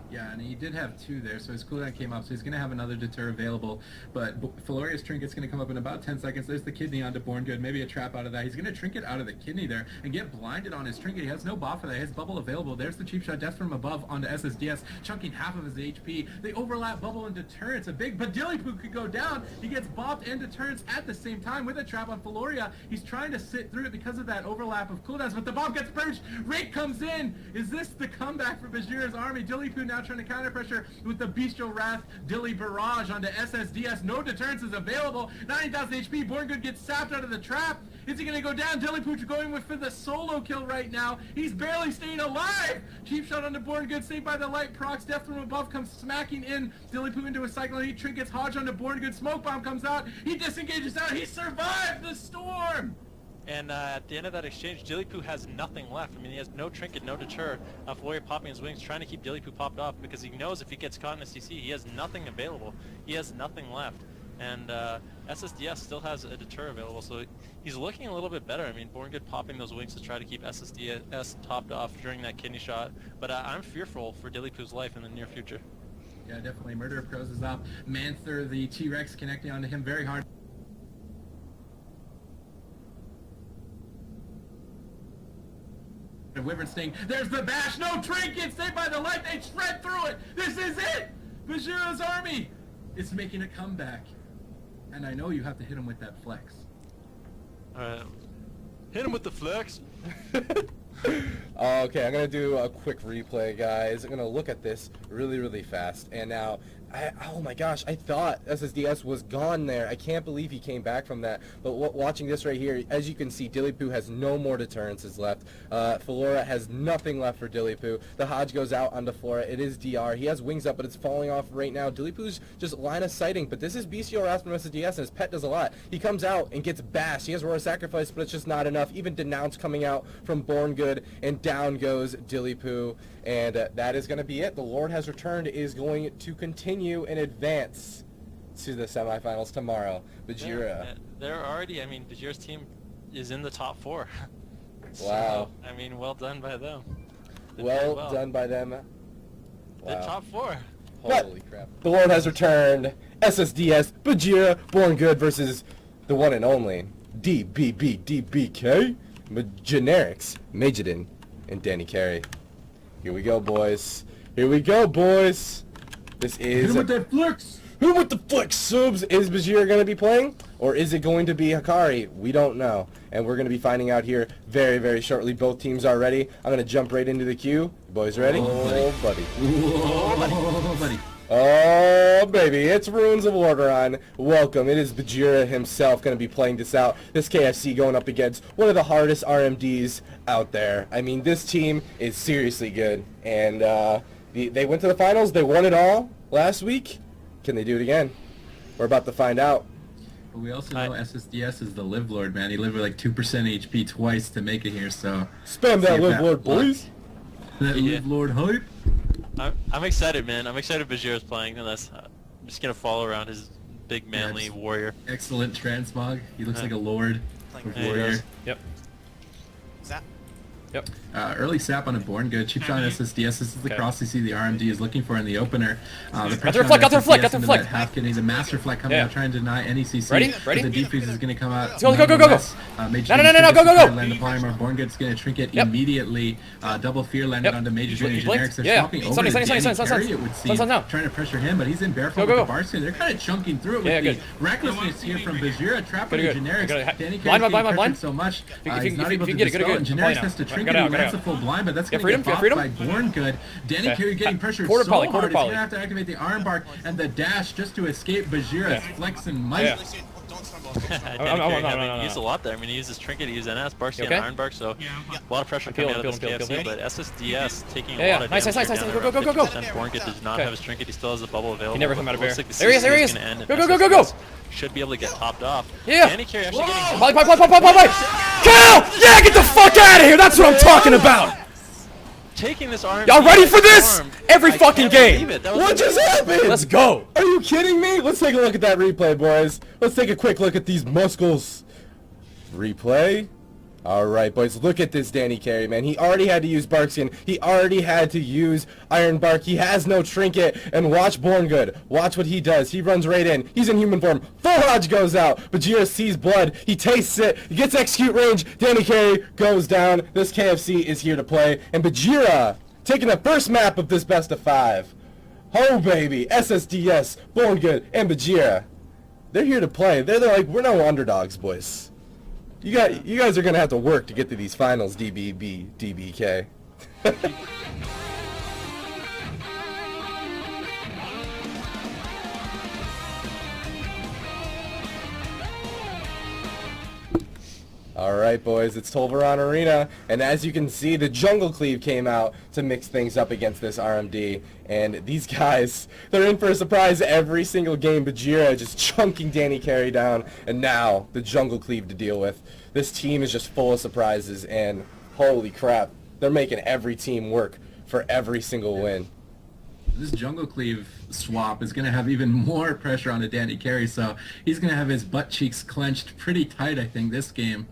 Yeah, and he did have two there, so his cooldown came up, so he's going to have another deter available. But Faloria's trinket's going to come up in about 10 seconds. There's the kidney onto Born Good, maybe a trap out of that. He's going to trinket out of the kidney there and get blinded on his trinket. He has no buff for that. He has bubble available. There's the cheap shot, death from above onto SSDS, chunking half of his HP. They overlap bubble and deterrence. But Dillypoo could go down. He gets bopped and deterrence at the same time with a trap on Faloria. He's trying to sit through it because of that overlap of cooldowns, but the bomb gets purged. Rake comes in. Is this the comeback for Bajheera's army? Dillypoo now trying to counter pressure with the Bestial Wrath Dilly Barrage onto SSDS. No deterrence is available. 90,000 HP. Born Good gets sapped out of the trap. Is he going to go down? Dillypoo going for the solo kill right now. He's barely staying alive. Cheap shot onto Born Good, saved by the light procs. Death from above comes smacking in. Dillypoo into a cyclone. He trinkets Hodge onto Born Good. Smoke bomb comes out. He disengages out. He survived the storm. And at the end of that exchange, Dillypoo has nothing left. I mean, he has no trinket, no deter. Faloria popping his wings, trying to keep Dillypoo popped off because he knows if he gets caught in a CC, he has nothing available. He has nothing left. And SSDS still has a deter available, so he's looking a little bit better. I mean, Born Good popping those wings to try to keep SSDS topped off during that kidney shot. But I'm fearful for Dillypoo's life in the near future. Yeah, definitely. Murder of Crows is up. Manther, the T-Rex, connecting onto him very hard. Wyvern Sting. There's the bash. No trinket. Saved by the light. They shred through it. This is it. Bajheera's army is making a comeback. And I know you have to hit him with that flex. Alright. Hit him with the flex. Okay, I'm gonna do a quick replay, guys. I'm gonna look at this really fast, and now, oh my gosh, I thought SSDS was gone there. I can't believe he came back from that. But watching this right here, as you can see, Dilipoo has no more deterrences left. Flora has nothing left for Dilipoo. The Hodge goes out onto Flora. It is DR. He has wings up, but it's falling off right now. Dilipoo's just line of sighting, but this is BCO Rasp from SSDS, and his pet does a lot. He comes out and gets bashed. He has Roar Sacrifice, but it's just not enough. Even Denounce coming out from Born Good, and down goes Dilipoo. And that is going to be it. The Lord has returned is going to continue and advance to the semifinals tomorrow. Bajheera. They're already, I mean, Bajheera's team is in the top 4. Wow. So, I mean, well done by them. Well done by them. Wow. They're top 4. Holy crap. The Lord has returned. SSDS, Bajheera, Born Good versus the one and only DBK, Generics, Majidin, and Danny Carey. Here we go, boys. Here we go, boys. This is... Hit him with that flex! Who with the flex subs? Is Bajheera going to be playing? Or is it going to be Hikari? We don't know. And we're going to be finding out here very shortly. Both teams are ready. I'm going to jump right into the queue. You boys ready? Oh, buddy. Oh, buddy. Oh, baby. It's Runes of Lordaeron. Welcome. It is Bajheera himself going to be playing this out. This KFC going up against one of the hardest RMDs out there. I mean, this team is seriously good. And they went to the finals. They won it all last week. Can they do it again? We're about to find out. But we also know SSDS is the Live Lord, man. He lived with like 2% HP twice to make it here, so... Spam that Live Lord, boys! That Live Lord hype! I'm excited, man. I'm excited Bajheera's playing, and I'm just going to follow around his big manly warrior. Excellent transmog. He looks like a lord. Warrior. Yep. Zap. Yep. Early sap on a Born Good. Cheap shot on SSDS. This is the cross you see the RMD is looking for in the opener. Got their flick, got their flick. Half getting the master flick coming out, trying to deny any CC. Ready? The defuse is going to come out. Let's go. No, no, go. Land the polymer. Born Good's going to trinket immediately. Double fear landed onto Major and Generics. They're swapping over to Danny Carey, it would seem. Trying to pressure him, but he's in barefoot with the Barson. They're kind of chunking through it with the recklessness here from Bajheera. Trapping Generics. Danny Carey's getting pressured so much. He's not able to dispel it. Generics has to trinket. He lands a full blind, but that's going to get bopped by Born Good. Danny Carey getting pressured so hard, he's going to have to activate the arm bark and the dash just to escape Bajheera's flex and might. Danny Carey used a lot there. I mean, he uses Trinket, he used NS, Barksy, and Iron Bark, so a lot of pressure coming out of this KFC, but SSDS taking a lot of damage. Nice. Go. Born Good does not have his Trinket, he still has the bubble available. He never come out of bear. Like There he is. Go. Should be able to get topped off. Yeah. Danny Carey actually getting... Poly. Kill! Yeah, get the fuck out of here! That's what I'm talking about! Taking this RMD. Y'all ready for this? Every fucking game. What just happened? Let's go. Are you kidding me? Let's take a look at that replay, boys. Let's take a quick look at these muscles. Replay. Alright, boys, look at this Danny Carey, man. He already had to use Barkskin. He already had to use Iron Bark. He has no Trinket. And watch Born Good. Watch what he does. He runs right in. He's in human form. Full Hodge goes out. Bajheera sees blood. He tastes it. He gets execute range. Danny Carey goes down. This KFC is here to play. And Bajheera taking the first map of this best of 5. Oh, baby. SSDS, Born Good, and Bajheera. They're here to play. They're like, we're no underdogs, boys. You guys are gonna have to work to get to these finals, DBK. Alright, boys, it's Tolvaron Arena, and as you can see, the Jungle Cleave came out to mix things up against this RMD, and these guys, they're in for a surprise every single game. Bajheera just chunking Danny Carey down, and now the Jungle Cleave to deal with. This team is just full of surprises, and holy crap, they're making every team work for every single win. This Jungle Cleave swap is going to have even more pressure on Danny Carey, so he's going to have his butt cheeks clenched pretty tight, I think, this game,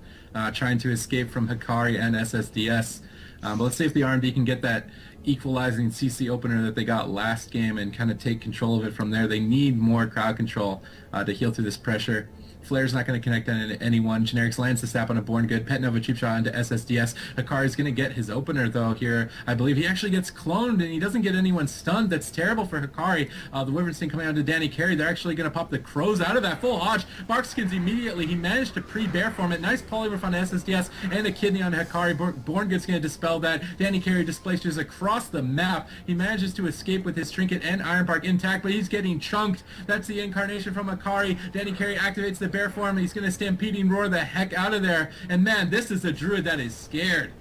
trying to escape from Hikari and SSDS. But let's see if the RMD can get that equalizing CC opener that they got last game and kind of take control of it from there. They need more crowd control to heal through this pressure. Flare's not going to connect on anyone. Generics lands the sap on a Born Good. Pet Nova cheap shot onto SSDS. Hakari's going to get his opener, though, here. I believe he actually gets cloned, and he doesn't get anyone stunned. That's terrible for Hakari. The Wyvern Sting coming out to Danny Carey. They're actually going to pop the crows out of that full Hodge. Barkskins immediately. He managed to pre-bear form it. Nice polymorph on SSDS and a kidney on Hakari. Born Good's going to dispel that. Danny Carey displaces across the map. He manages to escape with his trinket and Iron Bark intact, but he's getting chunked. That's the incarnation from Hakari. Danny Carey activates the bear form, and he's going to stampeding roar the heck out of there. And man, this is a druid that is scared.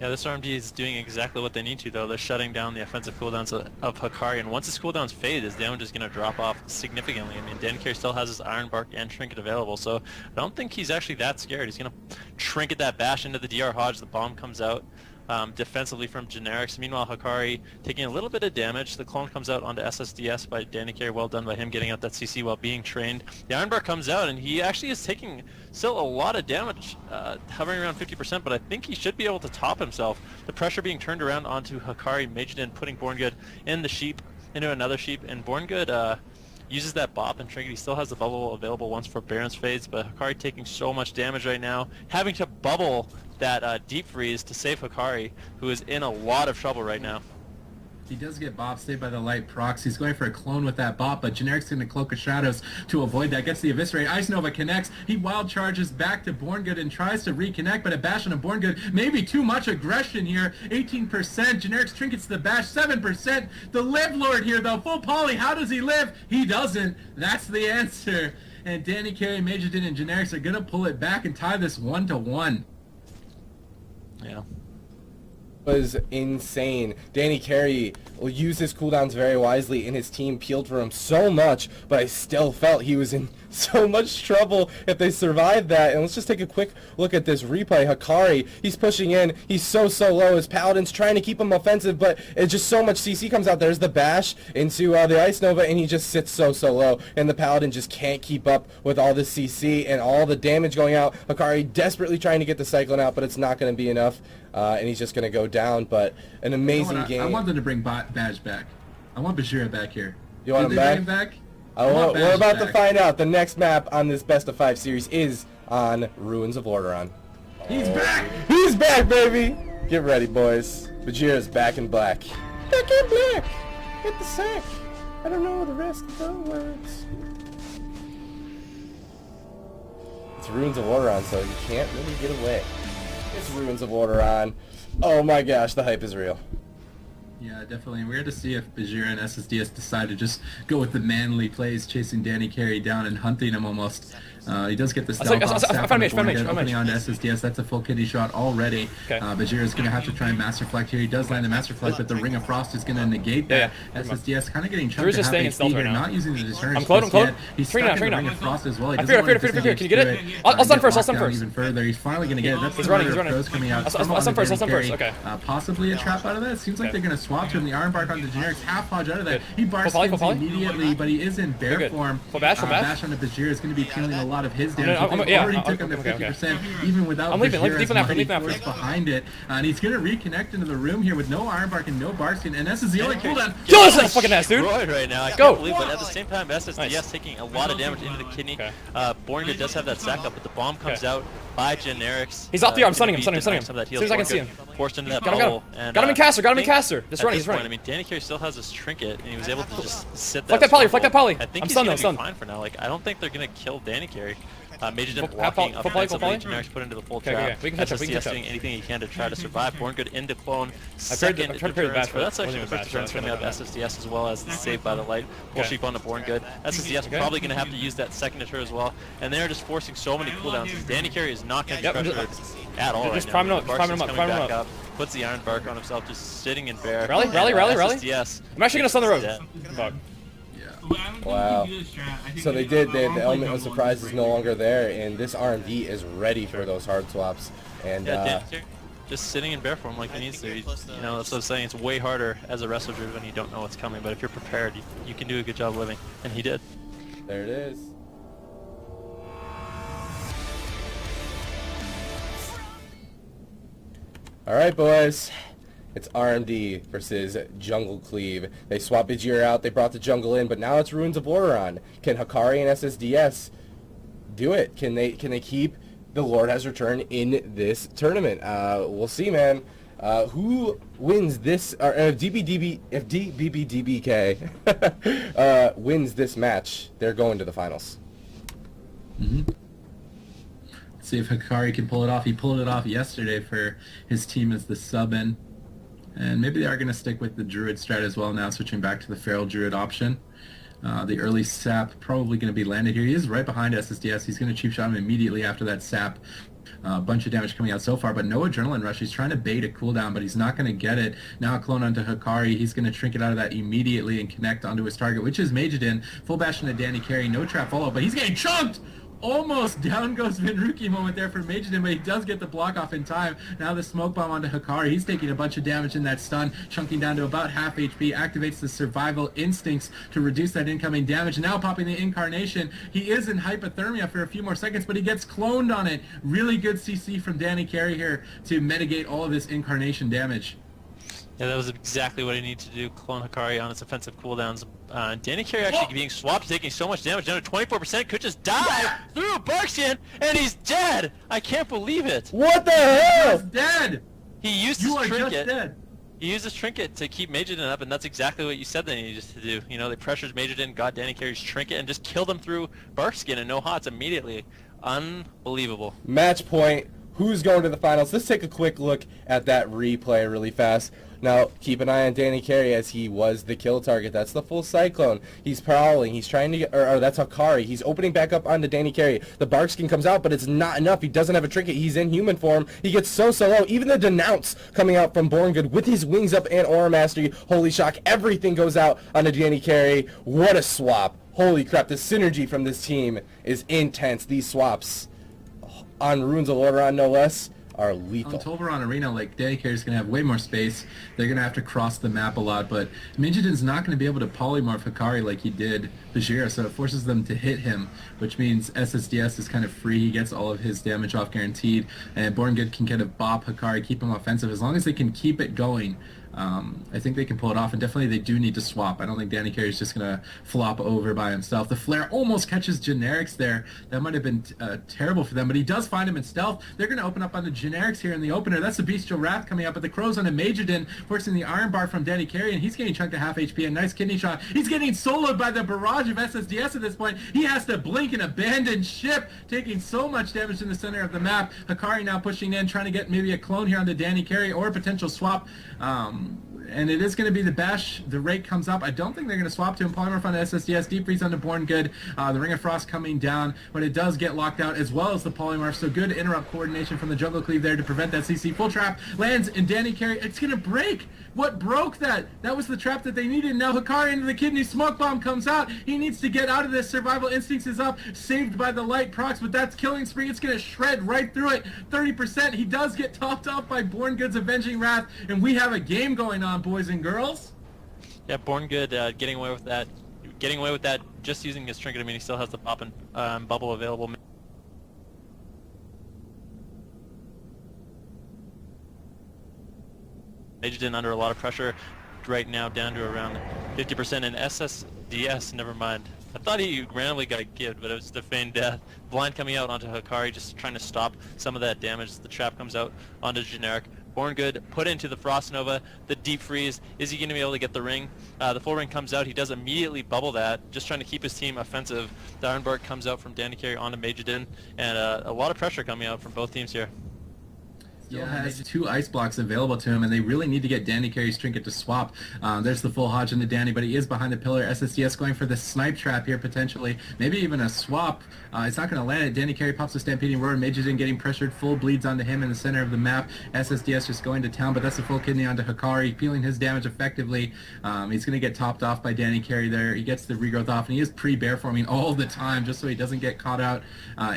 Yeah, this RMD is doing exactly what they need to, though. They're shutting down the offensive cooldowns of Hakari, and once his cooldowns fade, his damage is going to drop off significantly. I mean, Danny Carey still has his Iron Bark and Trinket available, so I don't think he's actually that scared. He's going to Trinket that bash into the DR Hodge. The bomb comes out defensively from Generics. Meanwhile, Hakari taking a little bit of damage. The clone comes out onto SSDS by Danny Carey. Well done by him getting out that CC while being trained. The Iron Bark comes out, and he actually is taking still a lot of damage, hovering around 50%, but I think he should be able to top himself. The pressure being turned around onto Hakari, Majidin putting Born Good in the sheep, into another sheep, and Born Good uses that bop and Trinket. He still has the bubble available once for Baron's Fades, but Hakari taking so much damage right now, having to bubble that deep freeze to save Hakari, who is in a lot of trouble right now. He does get Bob saved by the light procs. He's going for a clone with that bop, but Generic's going to Cloak of Shadows to avoid that. Gets the Eviscerate. Ice Nova connects. He wild charges back to Born Good and tries to reconnect, but a bash on a Born Good. Maybe too much aggression here. 18%. Generic's trinkets the bash. 7%. The Live Lord here, though. Full poly. How does he live? He doesn't. That's the answer. And Danny Carey, Majidin, and Generics are going to pull it back and tie this 1-1. Yeah. Was insane. Danny Carey will use his cooldowns very wisely, and his team peeled for him so much, but I still felt he was in so much trouble if they survived that. And let's just take a quick look at this replay. Hakari, he's pushing in. He's so low. His Paladin's trying to keep him offensive, but it's just so much CC comes out. There's the bash into the Ice Nova, and he just sits so low, and the Paladin just can't keep up with all this CC and all the damage going out. Hakari desperately trying to get the Cyclone out, but it's not going to be enough. And he's just going to go down, but an amazing game. I want them to bring Badge back. I want Bajheera back here. You want him back? Bring him back? We're about to find out. The next map on this Best of 5 series is on Ruins of Lordaeron. He's back! He's back, baby! Get ready, boys. Bajheera's back in black. Back in black! Hit the sack. I don't know the rest of the words. It's Ruins of Lordaeron, so you can't really get away. It's Ruins of Lordaeron. Oh my gosh, the hype is real. Yeah, definitely. And we're to see if Bajheera and SSDS decide to just go with the manly plays, chasing Danny Carey down and hunting him almost. He does get the stealth off opening on SSDS. That's a full kidney shot already. Okay. Bajheera's going to have to try and Master Reflect here. He does land the Master Reflect, but the Ring of Frost is going to negate that. SSDS kind of getting chunked to half HP here, not using the Discerning. I'm clone. He's stuck in the Ring of Frost as well. I fear. Can you get it? I'll stun first. Even further. He's finally going to get it. That's he's running. Coming out. I'll stun first. Okay. Possibly a trap out of that. Seems like they're going to swap to him. The Iron Bark on the Generics. Half Hodge out of that. He barks immediately, but he is in bear form. Bash on the Bajheera is going to be peeling a lot of his damage. Already took him to 50%, even without Bajheera force behind it. And he's going to reconnect into the room here with no Iron Bark and no Barkskin, and this is the only cooldown. Kill this fucking ass, dude! Right now. I can't believe, but at the same time, SSDS taking a lot of damage into the kidney. Born Good does have that sack up, but the bomb comes out by Generics. He's off the arm. I'm stunning him. As soon as I can see him. Forced into that bubble. Got him in caster. He's running. I mean, Danny Carey still has his trinket, and he was able to just sit that. Fleck that poly. I think he's going to be fine for now. Like, I don't think they're going to kill Danny Carey. Majidin blocking offensively, Generics put into the full trap. We can catch up. doing anything he can to try to survive. Born Good into clone. I tried to parry the bash, but that's actually the first turns coming out of SSDS as well as the save by the light. Full sheep on the Born Good. SSDS probably going to have to use that second deter as well. And they're just forcing so many cooldowns. Danny Carey is not going to be pressured at all right now. Prime him up. Puts the Iron Bark on himself, just sitting in bear. Rally. SSDS. I'm actually going to stun the road. Fuck. Wow. So they did. The element of surprise is no longer there, and this RMD is ready for those hard swaps. And just sitting in bear form like he needs to. You know, that's what I'm saying. It's way harder as a wrestler when you don't know what's coming. But if you're prepared, you can do a good job living, and he did. There it is. All right, boys. It's RMD versus Jungle Cleave. They swapped Bajheera out, they brought the jungle in, but now it's Ruins of Lordaeron. Can Hakari and SSDS do it? Can they keep the Lord Has Returned in this tournament? We'll see, man. Who wins this? Or if DBBDBK wins this match, they're going to the finals. Mm-hmm. See if Hikari can pull it off. He pulled it off yesterday for his team as the sub-in. And maybe they are going to stick with the Druid strat as well now, switching back to the Feral Druid option. The early sap probably going to be landed here. He is right behind SSDS. He's going to cheap shot him immediately after that sap. A bunch of damage coming out so far, but no adrenaline rush. He's trying to bait a cooldown, but he's not going to get it. Now clone onto Hikari. He's going to trinket out of that immediately and connect onto his target, which is Majidin. Full bash into Danny Carey. No trap follow, but he's getting chunked! Almost down goes Vinruki moment there for Majidin, but he does get the block off in time. Now the smoke bomb onto Hikari. He's taking a bunch of damage in that stun, chunking down to about half HP, activates the survival instincts to reduce that incoming damage. Now popping the incarnation. He is in hypothermia for a few more seconds, but he gets cloned on it. Really good CC from Danny Carey here to mitigate all of this incarnation damage. Yeah, that was exactly what I need to do. Clone Hikari on its offensive cooldowns. Danny Carey actually being swapped, taking so much damage, down to 24%, could just die through a Barkskin, and he's dead! I can't believe it! What the hell? He's dead! He used his trinket. Just dead. He used his trinket to keep Majidin up, and that's exactly what you said they needed to do. You know, they pressured Majidin, got Danny Carey's trinket, and just killed him through Barkskin and no hots immediately. Unbelievable. Match point. Who's going to the finals? Let's take a quick look at that replay really fast. Now, keep an eye on Danny Carey as he was the kill target. That's the full Cyclone. He's prowling. He's trying to get... Or that's Hikari. He's opening back up onto Danny Carey. The Barkskin comes out, but it's not enough. He doesn't have a trinket. He's in human form. He gets so low. Even the Denounce coming out from Born Good with his wings up and Aura Mastery. Holy shock. Everything goes out onto Danny Carey. What a swap. Holy crap. The synergy from this team is intense. These swaps on Runes of Lordaeron, no less, are lethal. On Tolvaron Arena, like, Danny Carey's going to have way more space. They're going to have to cross the map a lot, but Minjidin's not going to be able to polymorph Hikari like he did Bajheera, so it forces them to hit him, which means SSDS is kind of free. He gets all of his damage off guaranteed, and Born Good can kind of bop Hikari, keep him offensive. As long as they can keep it going, I think they can pull it off, and definitely they do need to swap. I don't think Danny Carey's just going to flop over by himself. The flare almost catches Generics there. That might have been terrible for them, but he does find him in stealth. They're going to open up on the Generics here in the opener. That's the Bestial Wrath coming up, but the Crow's on a Majidin, forcing the Iron Bar from Danny Carey, and he's getting chunked to half HP. A nice kidney shot. He's getting soloed by the barrage of SSDS at this point. He has to blink and abandon ship, taking so much damage in the center of the map. Hikari now pushing in, trying to get maybe a clone here on the Danny Carey or a potential swap. And it is going to be the bash. The rake comes up. I don't think they're going to swap to him. Polymorph on the SSDS. Deep freeze onto Born Good. The Ring of Frost coming down, but it does get locked out as well as the polymorph. So good interrupt coordination from the Jungle Cleave there to prevent that CC. Full trap lands in Danny Carey. It's going to break. What broke that? That was the trap that they needed. Now Hikari into the kidney. Smoke bomb comes out. He needs to get out of this. Survival instincts is up. Saved by the light procs, but that's Killing Spree. It's going to shred right through it. 30%. He does get topped off by Born Good's Avenging Wrath, and we have a game going on, boys and girls. Yeah, Born Good getting away with that. Getting away with that just using his trinket. I mean, he still has the pop and bubble available. Majidin under a lot of pressure right now, down to around 50%, and SSDS, never mind. I thought he randomly got gibbed, but it was the feigned death. Blind coming out onto Hikari, just trying to stop some of that damage. The trap comes out onto Generic. Born Good put into the Frost Nova, the deep freeze. Is he going to be able to get the ring? The full ring comes out. He does immediately bubble that, just trying to keep his team offensive. The Iron Bark comes out from Danny Carey onto Majidin, and a lot of pressure coming out from both teams here. Still has 2 ice blocks available to him, and they really need to get Danny Carey's trinket to swap. There's the full Hodge into Danny, but he is behind the pillar. SSDS going for the snipe trap here, potentially. Maybe even a swap. It's not going to land it. Danny Carey pops a Stampeding Roar. Majidin getting pressured. Full bleeds onto him in the center of the map. SSDS just going to town, but that's a full kidney onto Hikari, peeling his damage effectively. He's going to get topped off by Danny Carey there. He gets the regrowth off, and he is pre-bear forming all the time just so he doesn't get caught out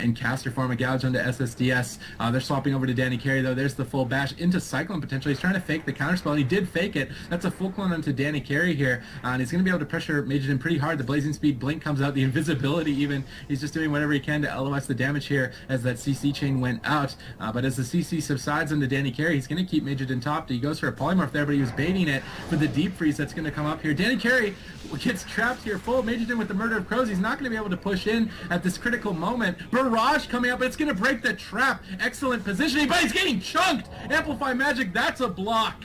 in caster form. A gouge onto SSDS. They're swapping over to Danny Carey, though. There's there's the full bash into Cyclone potentially. He's trying to fake the counterspell, and he did fake it. That's a full clone onto Danny Carey here, and he's going to be able to pressure Majorden pretty hard. The Blazing Speed blink comes out, the invisibility even. He's just doing whatever he can to LOS the damage here as that CC chain went out. But as the CC subsides into Danny Carey, he's going to keep Majorden topped. He goes for a polymorph there, but he was baiting it for the deep freeze that's going to come up here. Danny Carey gets trapped here full. Majorden with the Murder of Crows. He's not going to be able to push in at this critical moment. Barrage coming up, but it's going to break the trap. Excellent positioning, but he's getting chunked. Amplify Magic, that's a block.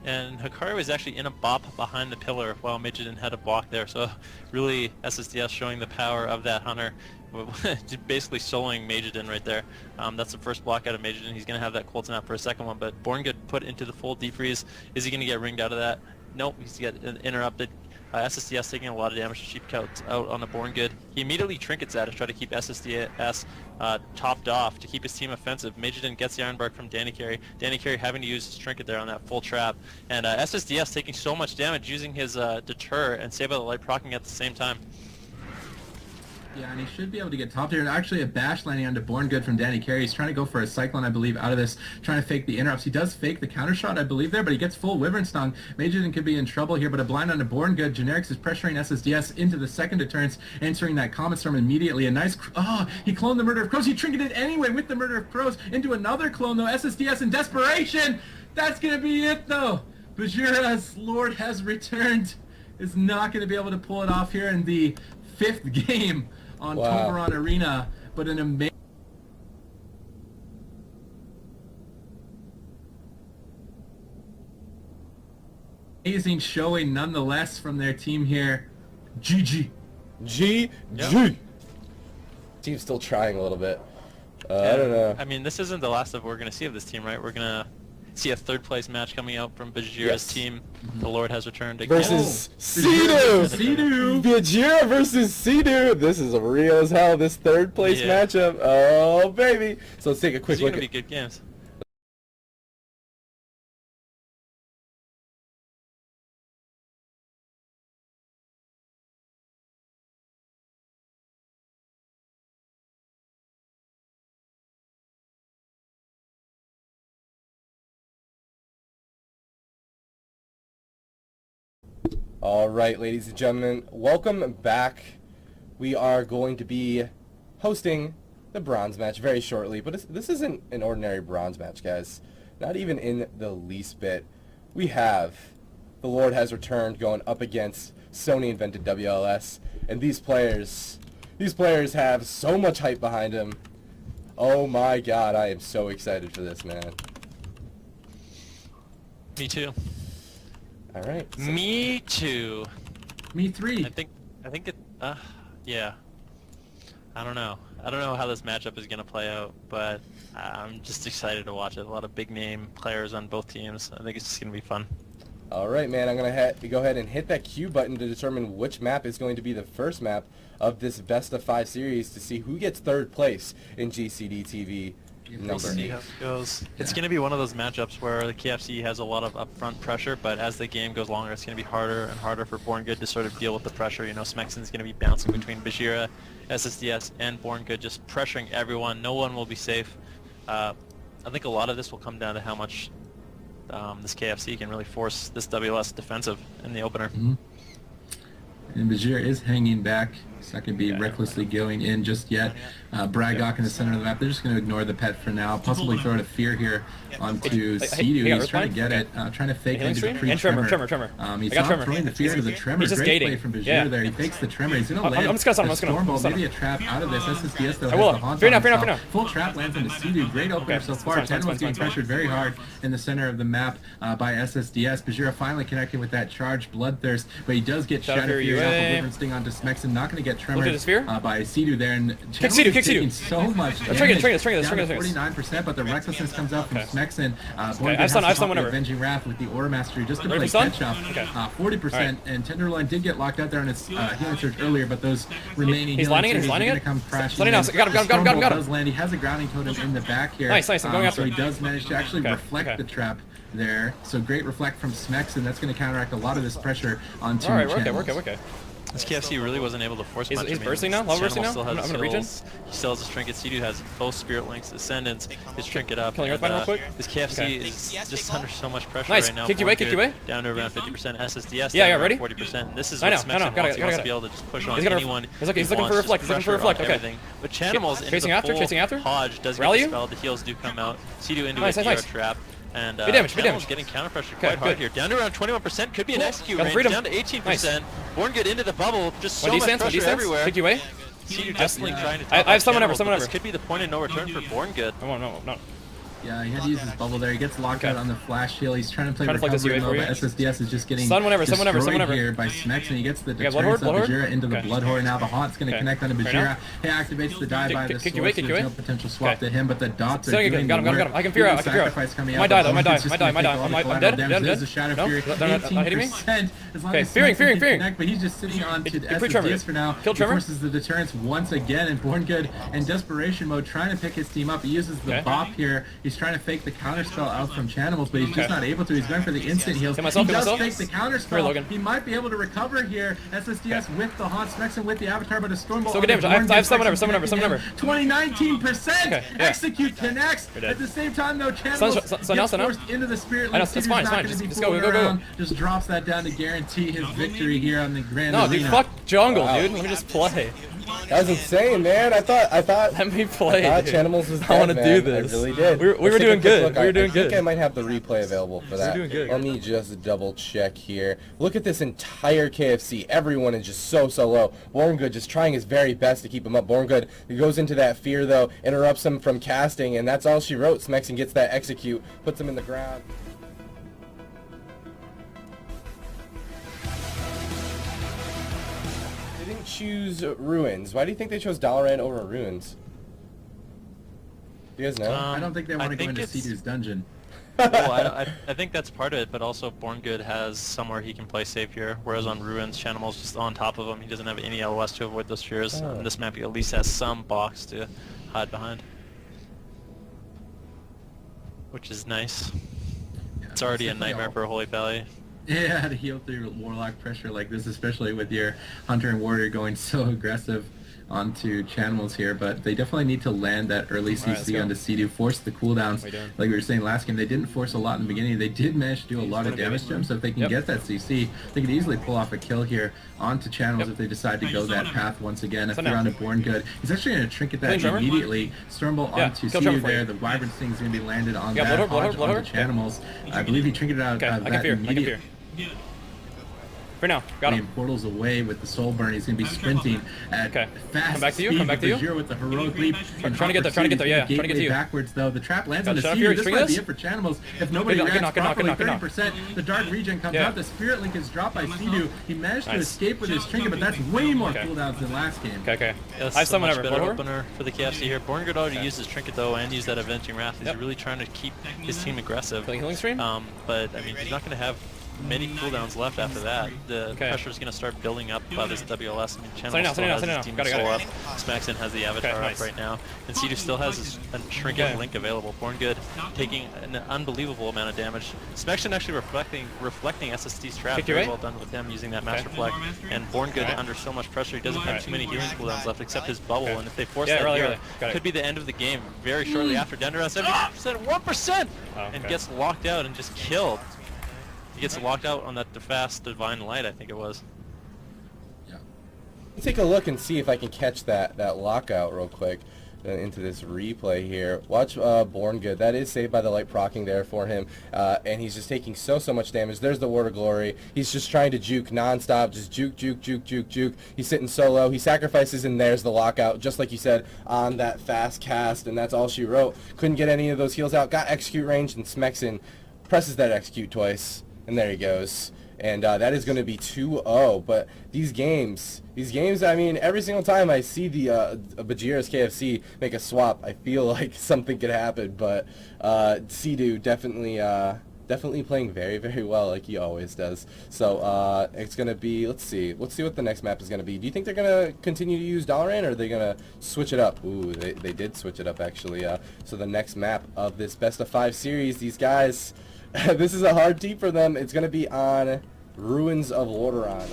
And Hikari was actually in a bop behind the pillar while Majorden had a block there, so really SSDS showing the power of that Hunter. Basically soloing Majorden right there. That's the first block out of Majorden. He's going to have that cold snap for a second one, but Born Good put into the full defreeze. Is he going to get ringed out of that? Nope, he's get interrupted. SSDS taking a lot of damage to Sheep Coats out on the Born Good. He immediately trinkets at to try to keep SSDS topped off to keep his team offensive. Majorden gets the Iron Bark from Danny Carey. Danny Carey having to use his trinket there on that full trap. And SSDS taking so much damage using his deter and Save by the Light proccing at the same time. Yeah, and he should be able to get topped here. And actually a bash landing onto Born Good from Danny Carey. He's trying to go for a Cyclone, I believe, out of this, trying to fake the interrupts. He does fake the counter shot, I believe, there, but he gets full Wyvern Stung. Majorden could be in trouble here, but a blind onto Born Good. Generics is pressuring SSDS into the second deterrence, answering that Comet Storm immediately. A nice... Oh, he cloned the Murder of Crows. He trinketed anyway with the Murder of Crows into another clone, though. SSDS in desperation! That's going to be it, though. Bajheera's Lord has returned. Is not going to be able to pull it off here in the 5th game on Toblerone Arena, but an amazing showing nonetheless from their team here. GG. GG. Yep. Team's still trying a little bit. I don't know. I mean, this isn't the last of we're going to see of this team, right? We're going to see a 3rd place match coming out from Bajheera's team. The Lord has returned again. Versus Sea-Doo! Bajheera versus Sea-Doo! This is real as hell, this 3rd place matchup. Oh, baby! So let's take a quick look. These are going to be good games. Alright, ladies and gentlemen, welcome back. We are going to be hosting the bronze match very shortly, but this isn't an ordinary bronze match, guys. Not even in the least bit. We have the Lord has returned going up against Sony invented WLS, and these players have so much hype behind them. Oh my god, I am so excited for this, man. Me too. All right. So me too. Me 3. I think it. Yeah. I don't know how this matchup is gonna play out, but I'm just excited to watch it. A lot of big name players on both teams. I think it's just gonna be fun. All right, man. I'm gonna go ahead and hit that Q button to determine which map is going to be the first map of this best of 5 series to see who gets 3rd place in GCDTV. We'll see how it goes. It's going to be one of those matchups where the KFC has a lot of upfront pressure, but as the game goes longer, it's going to be harder and harder for Born Good to sort of deal with the pressure. You know, Smexon's going to be bouncing between Bajheera, SSDS, and Born Good, just pressuring everyone. No one will be safe. I think a lot of this will come down to how much this KFC can really force this WLS defensive in the opener. And Bajheera is hanging back. He's not going to be recklessly going in just yet. Bragok in the center of the map. They're just going to ignore the pet for now. Possibly throw out a fear here onto Sea-Doo. He's trying to get it. Trying to fake into the pre-tremor. He's not throwing the fear into the tremor. Great play from Bajheera there. He fakes the tremor. He's going to land a storm ball. Maybe a trap out of this. SSDS though has the haunt on himself. Full trap lands into Sea-Doo. Great opener so far. Tendrils getting pressured very hard in the center of the map by SSDS. Bajheera finally connecting with that charged Bloodthirst, but he does get Shadow Fury off of Wyvern Sting onto Smexon. Not going to get tremored by Sea-Doo there. And kick Sea-Doo, taking so much damage. Let's try down to 49%, but the recklessness comes out from Smexon. I've stun whenever. Avenging Wrath with the Aura Mastery just to play catch up. 40%, and Tenderloin did get locked out there on his healing surge earlier, but those remaining healing surges are going to come crashing. Got him. Does land. He has a grounding totem in the back here. Nice, I'm going after so he does manage to actually reflect the trap there. So great reflect from Smexon. That's going to counteract a lot of this pressure on two channels. Okay. This KFC really wasn't able to force punch He's him. bursting now? Level bursting now? Still has I'm gonna regen. he still has his trinket. Sea-Doo has both Spirit Links, Ascendants, his trinket up. Killing Earthbind real quick. This KFC is just under so much pressure Nice. right now. Kicked you away, kicked you away. Down to around 50%. SSDS Yeah, down ready? around 40%. This is I know, what Smexon got wants. it, He wants got to it. be able to just push on He's gonna- anyone. he's looking for reflect, he's looking for reflect, okay. Everything. But Chanimals into Chasing the after, full chasing after. Hodge does get Rally you? dispelled. The heals do come out. Sea-Doo into Nice, a nice. trap. And Big damage, big Chanimals damage. getting counter pressure Okay, quite hard good. here. Down to around 21%. Could be an execute Got the range. freedom. Down to 18%. Born good into the bubble. Just so One much defense, one pressure defense. everywhere. Kicked you away. Sea-Doo definitely trying to I top have out someone over, Chanimals, someone but over. This could be the point of no return for Born Good. No. Yeah, he had to use his bubble there. He gets locked Okay. out on the flash heal. He's trying to play Trying to flex this recovery UA mode, for but SSDS is just getting Stun whenever, stun whenever, stun destroyed whenever. here by Smex, and he gets the Okay, deterrence Bloodhorde, of Bajheera into the okay. Bloodhorde. Now the Haunt's going to Okay. connect onto Right Bajheera. now? He activates the die by the Kick you away, sword, kick so you away. there's no potential swap Okay. to him, but the dots are Still doing got him. the work. I can fear out, Sacrifice coming out, Might die but though, might die, Haunt's just might die, gonna might take die. all the I'm collateral dead, damage. dead. There's a Shadow No, Fury, they're not hitting me. 18%. As long Okay, as fearing. Smex can connect, but he's just sitting on to the Free Trevor. SSDS for now. Kill He Trevor. forces the deterrence once again, and Born Good in desperation mode trying to pick his team up. He uses the Okay. bop here. He's trying to fake the counterspell out from Chanimals, but he's just Okay. not able to. He's going for the instant heals. Kill myself, He kill does myself. fake the Here, counterspell. Logan. He might be able to recover here. SSDS with the Haunt, Smexon with the Avatar, but a Stormbolt. Still good damage. I have someone over, someone over. 19%. Okay, yeah. Execute connects. We're dead. At the same time, though, Chanimals Sun gets now. forced into the Spirit I know, Link. it's fine, it's fine. Just go, go. Just drops that down to guarantee his victory here on the Grand No, Arena. dude, fuck jungle, Wow. dude. Let me just play. That was insane, man. I thought Let me play. I thought dude. Chanimals was dead, I want to man. do this. I really did. We were Let's take doing a quick good. look. We were doing I think good. I might have the replay available for that. doing good. Let me just double check here. Look at this entire KFC. Everyone is just so low. Born Good just trying his very best to keep him up. Born Good goes into that fear, though, interrupts him from casting, and that's all she wrote. Smexon gets that execute, puts him in the ground. They didn't choose Ruins. Why do you think they chose Dalaran over Ruins? Do you guys know? I don't think they want to go think into it's- Sea-Doo's dungeon. Well, I think that's part of it, but also Born Good has somewhere he can play safe here, whereas on Ruins, Chanimal's just on top of him. He doesn't have any LOS to avoid those fears. Oh. And this map, he at least has some box to hide behind, which is nice. Yeah, It's already a definitely nightmare all- for Holy Valley. Yeah, to heal through Warlock pressure like this, especially with your Hunter and Warrior going so aggressive onto Chanimals here, but they definitely need to land that early let's CC go. onto Sea-Doo, force the cooldowns. Way down. Like we were saying last game, they didn't force a lot in the beginning. They did manage to do a lot of damage to them, so if they can Yep. get that CC, they could easily pull off a kill here onto Chanimals Yep. if they decide to go that path once again. If So they're now- on a Born Good, he's actually going to trinket that Killing Trevor? immediately. Stormbolt Yeah, onto kill Sea-Doo Trevor for there. you. The Vibrant Sting's going to be landed on Yeah, that Bloodhorde, Hodge onto Bloodhorde. Chanimals. I believe he trinketed out Okay, I that can fear. immediate. For now, got him. Portals away with the soul burn. He's going to be sprinting at Okay. fast Come back to you, speed come back to you. Bajheera with the heroic leap. Trying to get there, yeah, trying to get to you. Backwards though, the trap lands Got on the Shadow sea. Fury, This string might be this? it for Chanimals. If nobody Good knock, reacts good knock, properly, good knock. 30%. The dark regen comes Yeah. out. The Spirit Link is dropped by Sea-Doo. He managed to Nice. escape with his trinket, but that's way more Okay. cooldowns than last game. Okay. Yeah, this I have is a someone much over. better Bloodhorde? opener for the KFC here. Born Good already Okay. used his trinket though and used that Avenging Wrath. He's Yep. really trying to keep his team aggressive. Playing healing stream? But I mean, he's not going to have many cooldowns left after that. The Okay. pressure is going to start building up by this WLS. I mean, Channel Sunny now, still sunny now, has sunny his now. Demon Got it, Soul got up. Smexon has the Avatar Okay, nice. up right now. And Sea-Doo still has his trinket Okay. link available. Born Good taking an unbelievable amount of damage. Smexon actually reflecting SSD's trap. Kick you Very away? well done with him using that Mass Okay. Reflect. And Born Good Alright. under so much pressure, he doesn't have Alright. too many healing cooldowns left except his bubble. Okay. And if they force Yeah, that early, here, early. Got it. could be the end of the game very shortly after. Down to around 70%, 1%! Oh, And okay. gets locked out and just killed. He gets locked out on that fast Divine Light, I think it was. Yeah. Take a look and see if I can catch that lockout real quick into this replay here. Watch Born Good. That is saved by the light proccing there for him, and he's just taking so much damage. There's the Word of Glory. He's just trying to juke nonstop, just juke. He's sitting solo. He sacrifices, and there's the lockout, just like you said, on that fast cast, and that's all she wrote. Couldn't get any of those heals out. Got execute range, and Smexon presses that execute twice, and there he goes. And that is going to be 2-0. But these games, I mean, every single time I see the Bajheera's KFC make a swap, I feel like something could happen. But Sea-Doo definitely playing very well, like he always does. So it's going to be, let's see what the next map is going to be. Do you think they're going to continue to use Dalaran, or are they going to switch it up? Ooh, they did switch it up, actually. So the next map of this best of 5 series, these guys... this is a hard team for them. It's going to be on Ruins of Lordaeron.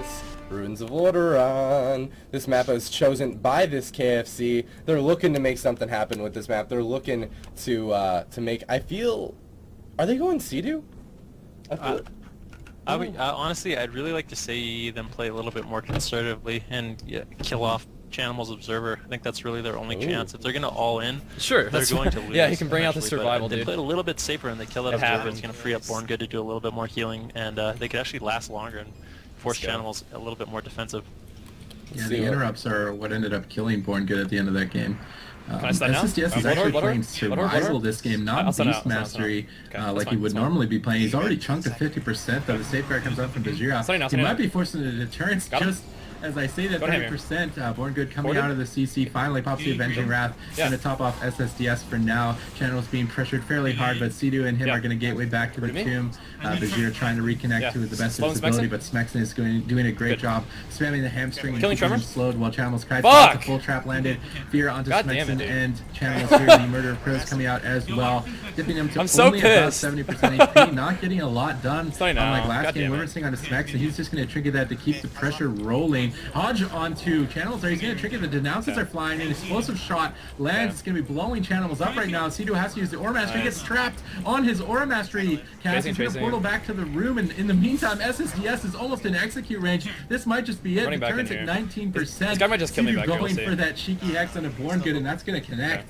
this. Ruins of Lordaeron. This map is chosen by this KFC. They're looking to make something happen with this map. They're looking to make. I feel. Are they going Sea-Doo? Honestly, I'd really like to see them play a little bit more conservatively and kill off Chanimal's Observer. I think that's really their only chance. If they're going to all in, sure, they're going to lose. Yeah, he can bring out the survival, dude. If they dude. played a little bit safer and they kill that Observer, it's going to free up Born Good to do a little bit more healing, and they could actually last longer and force Chanimals a little bit more defensive. Yeah, the interrupts are what ended up killing Born Good at the end of that game. Can I stun now? SSDS is actually playing Survival this game, not Beast Mastery like he would normally be playing. He's already chunked to 50%, though the safeguard comes out from Bajheera. He might be forcing a deterrence just as I say that 30%. Born Good coming out of the CC, finally pops the Avenging Wrath, going to top off SSDS for now. Channel's being pressured fairly hard, but Sea-Doo and him are going to gateway back to the tomb. Bajheera trying to reconnect to the best of his ability, but Smexon is doing a great job spamming the hamstring and keeping him slowed while Channel's Kai the full trap landed. Fear onto Smexon and Channel's here. The Murder of Crows coming out as well, dipping him to only about 70% HP, not getting a lot done. Unlike last game, Withersing onto Smexon, he's just going to trigger that to keep the pressure rolling. Hodge onto Channels there. He's going to trigger the Denounces are flying. An explosive shot lands. It's going to be blowing Channels up right now. Sea-Doo has to use the Aura Mastery. He gets trapped on his Aura Mastery cast. He's going to portal back to the room. And in the meantime, SSDS is almost in execute range. This might just be it. The turn's at 19%. This guy might just kill me back here. Going for that cheeky hex on a Born Good, and that's going to connect.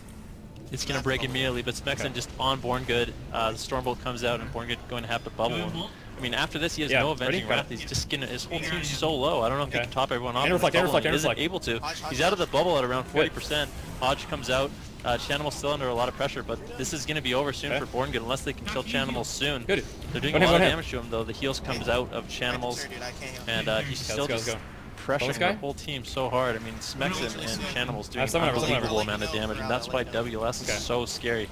It's going to break immediately, but Smexon just on Born Good. The Stormbolt comes out, and Born Good going to have to bubble him. I mean, after this, he has no Avenging Wrath. He's just getting his whole team's so low. I don't know if he can top everyone off. He isn't able to. He's out of the bubble at around 40%. Hodge comes out. Chanimal's still under a lot of pressure, but this is going to be over soon for Born Good unless they can kill Chanimal soon. They're doing a lot of damage to him, though. The heals comes out of Chanimals, and he's still just pressuring the whole team so hard. I mean, Smexon and Chanimal's doing an unbelievable amount of damage, and that's why WLS is so scary.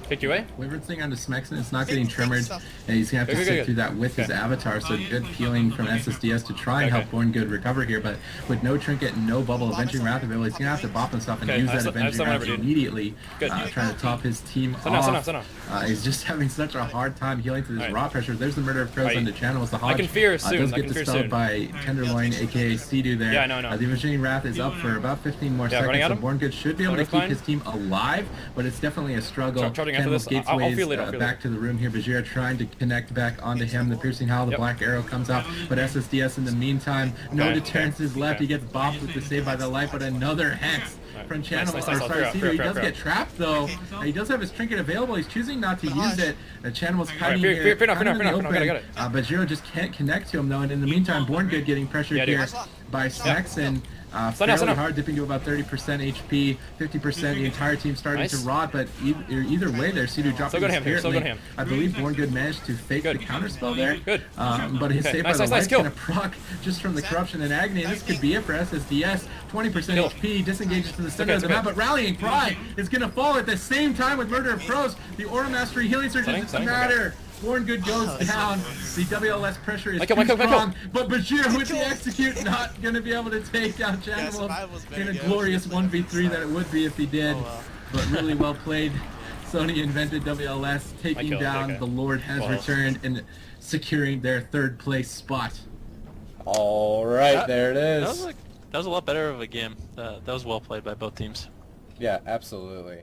Pick you away. Wyvern onto Smexon. It's not getting tremoured, and he's going to have to sit through that with his avatar, so good healing from SSDS to try and help Born Good recover here, but with no trinket and no bubble Avenging Wrath ability, he's going to have to bop himself and use that Avenging Wrath immediately, trying to top his team off. He's just having such a hard time healing to this raw pressure. There's the Murder of Crows on the Channel. The Hodge I can fear soon. does get dispelled by Tenderloin, aka Sea-Doo there. The Avenging Wrath is up for about 15 more seconds, so Born Good should be able to keep his team alive, but it's definitely a struggle. Channel's gateways back to the room here. Bajheera trying to connect back onto him. The Piercing Howl, the Black Arrow comes out, but SSDS in the meantime, no deterrences left. He gets bopped with the save by the light, but another hex from Channel. Sea-Doo. He does get trapped though. He does have his trinket available. He's choosing not to use it. Channel's hiding here. Bajheera just can't connect to him though, and in the meantime, Born Good getting pressured here by Smexon. Fairly hard, dipping to about 30% HP, 50%. The entire team starting to rot, but either way there, Sea-Doo dropping his Spirit Link. I believe Born Good managed to fake the counterspell there, but his save by the light's going to proc just from the corruption and agony, and this could be it for SSDS. 20% HP, disengages to the center of the map, but Rallying Cry is going to fall at the same time with Murder of Crows. The Aura Mastery healing surge doesn't matter. Born Good goes down. The WLS pressure is too strong, but Bajheera with the execute not going to be able to take down Chanimal in a glorious 1v3 that it would be if he did. But really well played. Sony invented WLS, taking down the Lord has returned and securing their third place spot. All right, there it is. That was a lot better of a game. That was well played by both teams. Yeah, absolutely.